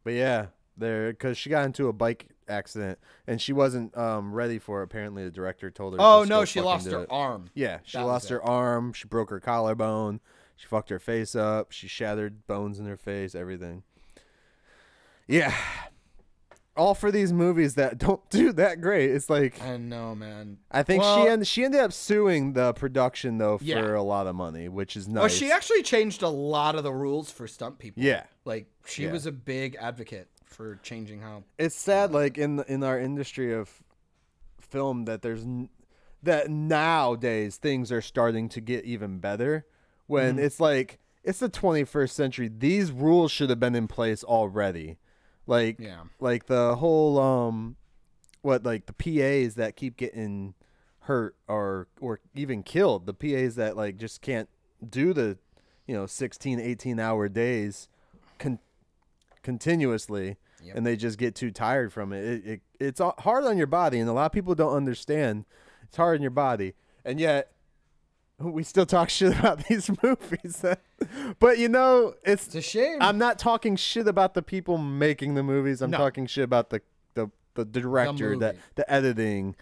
yeah, because she got into a bike accident and she wasn't ready for it. Apparently the director told her. Oh no, she lost her arm. Yeah, she lost her arm. She broke her collarbone. She fucked her face up. She shattered bones in her face. Everything. Yeah, all for these movies that don't do that great. It's like, I know, man. I think she ended up suing the production though for a lot of money, which is nice. Well, she actually changed a lot of the rules for stunt people. Yeah, like she was a big advocate for changing how. It's sad, like in our industry of film, that that nowadays things are starting to get even better. When it's like it's the 21st century, these rules should have been in place already. Like the whole like the PAs that keep getting hurt or even killed, the PAs that like just can't do the 16, 18-hour days continuously, and they just get too tired from it. It's hard on your body, and a lot of people don't understand it's hard on your body, and yet we still talk shit about these movies. But it's a shame. I'm not talking shit about the people making the movies. I'm talking shit about the director, the editing,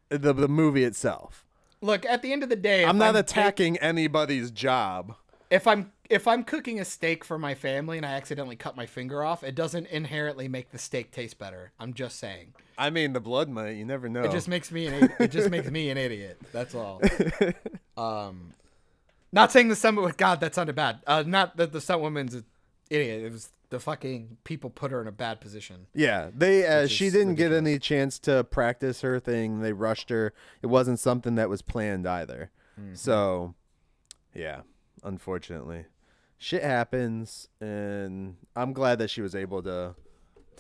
the movie itself. Look, at the end of the day, I'm not attacking anybody's job. If I'm cooking a steak for my family and I accidentally cut my finger off, it doesn't inherently make the steak taste better. I'm just saying. I mean, the blood might. You never know. It just makes me an idiot. That's all. Not saying the stunt. God, that sounded bad. Not that the stunt woman's an idiot. It was the fucking people put her in a bad position. Yeah, she didn't get any chance to practice her thing. They rushed her. It wasn't something that was planned either. Mm-hmm. So, yeah, unfortunately, shit happens, and I'm glad that she was able to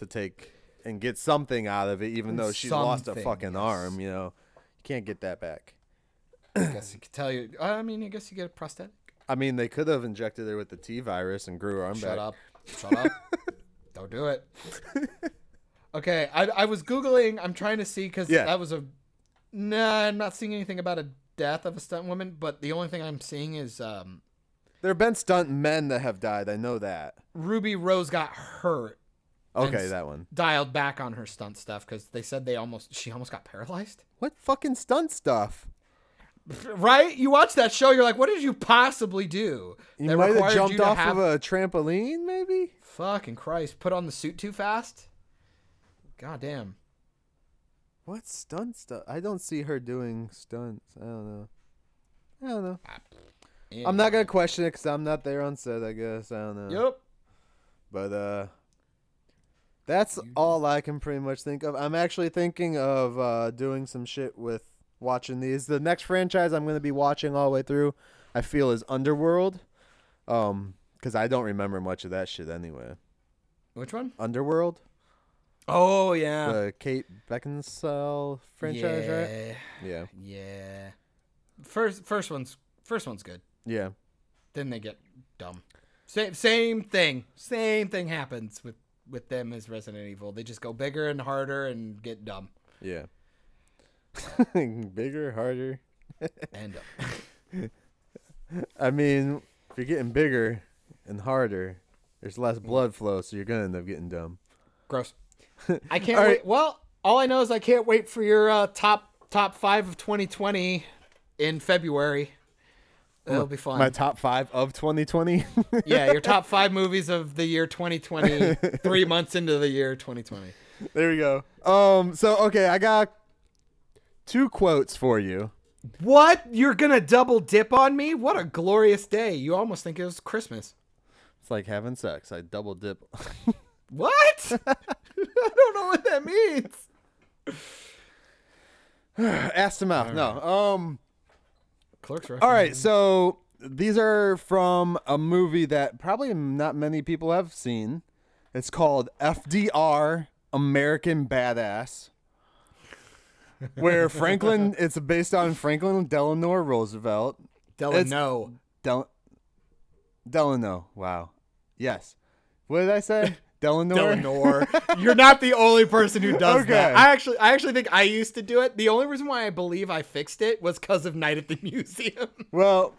take and get something out of it, even though she lost a fucking arm. You can't get that back. I guess you could tell you. I mean, I guess you get a prosthetic. I mean, they could have injected her with the T virus and grew her arm back. Shut up. Don't do it. Okay, I was Googling. I'm trying to see because that was I'm not seeing anything about a death of a stunt woman, but the only thing I'm seeing is there have been stunt men that have died. I know that. Ruby Rose got hurt. Okay, that one. Dialed back on her stunt stuff because they said she almost got paralyzed. What fucking stunt stuff? Right? You watch that show, you're like, what did you possibly do? You might have jumped off of a trampoline, maybe? Fucking Christ. Put on the suit too fast? God damn. What stunt stuff? I don't see her doing stunts. I don't know. Yeah. I'm not going to question it because I'm not there on set, I guess. I don't know. Yep. But, that's all I can pretty much think of. I'm actually thinking of doing some shit with watching these. The next franchise I'm going to be watching all the way through, I feel, is Underworld. Because I don't remember much of that shit anyway. Which one? Underworld. Oh, yeah. The Kate Beckinsale franchise, right? Yeah. Yeah. First one's good. Yeah. Then they get dumb. Same thing. Same thing happens with them as Resident Evil. They just go bigger and harder and get dumb. Yeah. Bigger, harder, and I mean, if you're getting bigger and harder, there's less blood flow, so you're gonna end up getting dumb. Gross. I can't wait. Right. Well, all I know is I can't wait for your top 5 of 2020 in February. It'll be fun. My top 5 of 2020. Yeah, your top 5 movies of the year 2020, 3 months into the year 2020. There we go. So okay, I got 2 quotes for you. What? You're gonna double dip on me? What a glorious day. You almost think it was Christmas. It's like having sex. I double dip. What? I don't know what that means. Asked him out. All No. Clerks All right, so these are from a movie that probably not many people have seen. It's called FDR, American Badass. Where Franklin, it's based on Franklin Delano Roosevelt. Delano. Delano. Wow. Yes. What did I say? Delano. You're not the only person who does Okay. that. I actually think I used to do it. The only reason why I believe I fixed it was because of Night at the Museum. Well,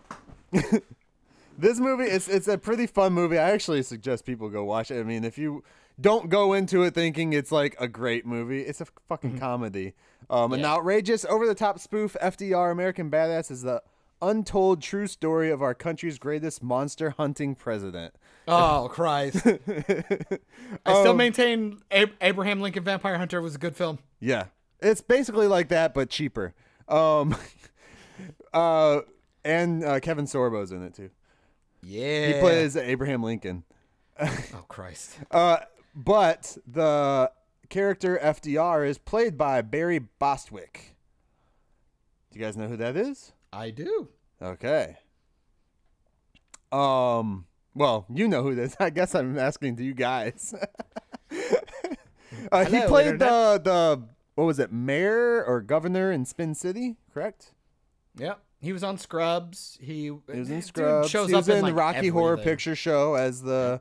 this movie, it's a pretty fun movie. I actually suggest people go watch it. I mean, if you don't go into it thinking it's like a great movie, it's a fucking comedy. An outrageous, over-the-top spoof, FDR, American Badass, is the untold true story of our country's greatest monster hunting president. Oh, Christ. I still maintain Abraham Lincoln Vampire Hunter was a good film. Yeah. It's basically like that, but cheaper. And Kevin Sorbo's in it, too. Yeah. He plays Abraham Lincoln. Oh, Christ. But the character FDR is played by Barry Bostwick. Do you guys know who that is? I do. Okay. Well, you know who this. I guess I'm asking to you guys. He played the what was it, mayor or governor in Spin City, correct? Yeah. He was on Scrubs. He was in Scrubs. Shows he was up in like Rocky Horror everything. Picture Show as the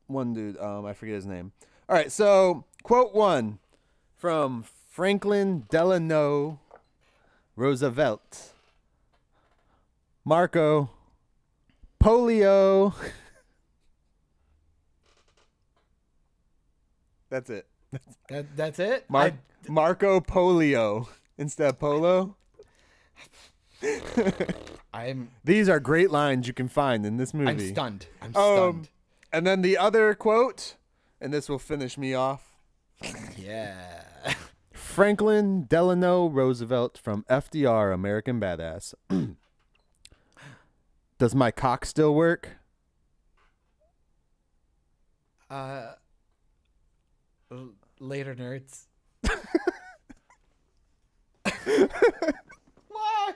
one dude. I forget his name. All right, so quote 1 from Franklin Delano Roosevelt. Marco Polio. That's it. That's it? Marco Polio instead of Polo. These are great lines you can find in this movie. I'm stunned. I'm stunned. And then the other quote, and this will finish me off. Yeah. Franklin Delano Roosevelt from FDR, American Badass. Does my cock still work? Later, nerds. Why?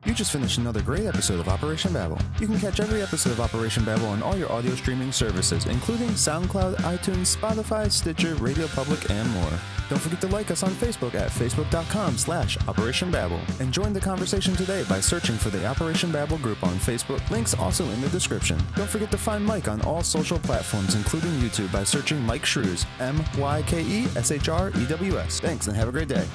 You just finished another great episode of Operation Babble. You can catch every episode of Operation Babble on all your audio streaming services, including SoundCloud, iTunes, Spotify, Stitcher, Radio Public, and more. Don't forget to like us on Facebook at facebook.com/Operation Babble. And join the conversation today by searching for the Operation Babble group on Facebook. Links also in the description. Don't forget to find Myke on all social platforms, including YouTube, by searching Myke Shrews, MYKESHREWS. Thanks and have a great day.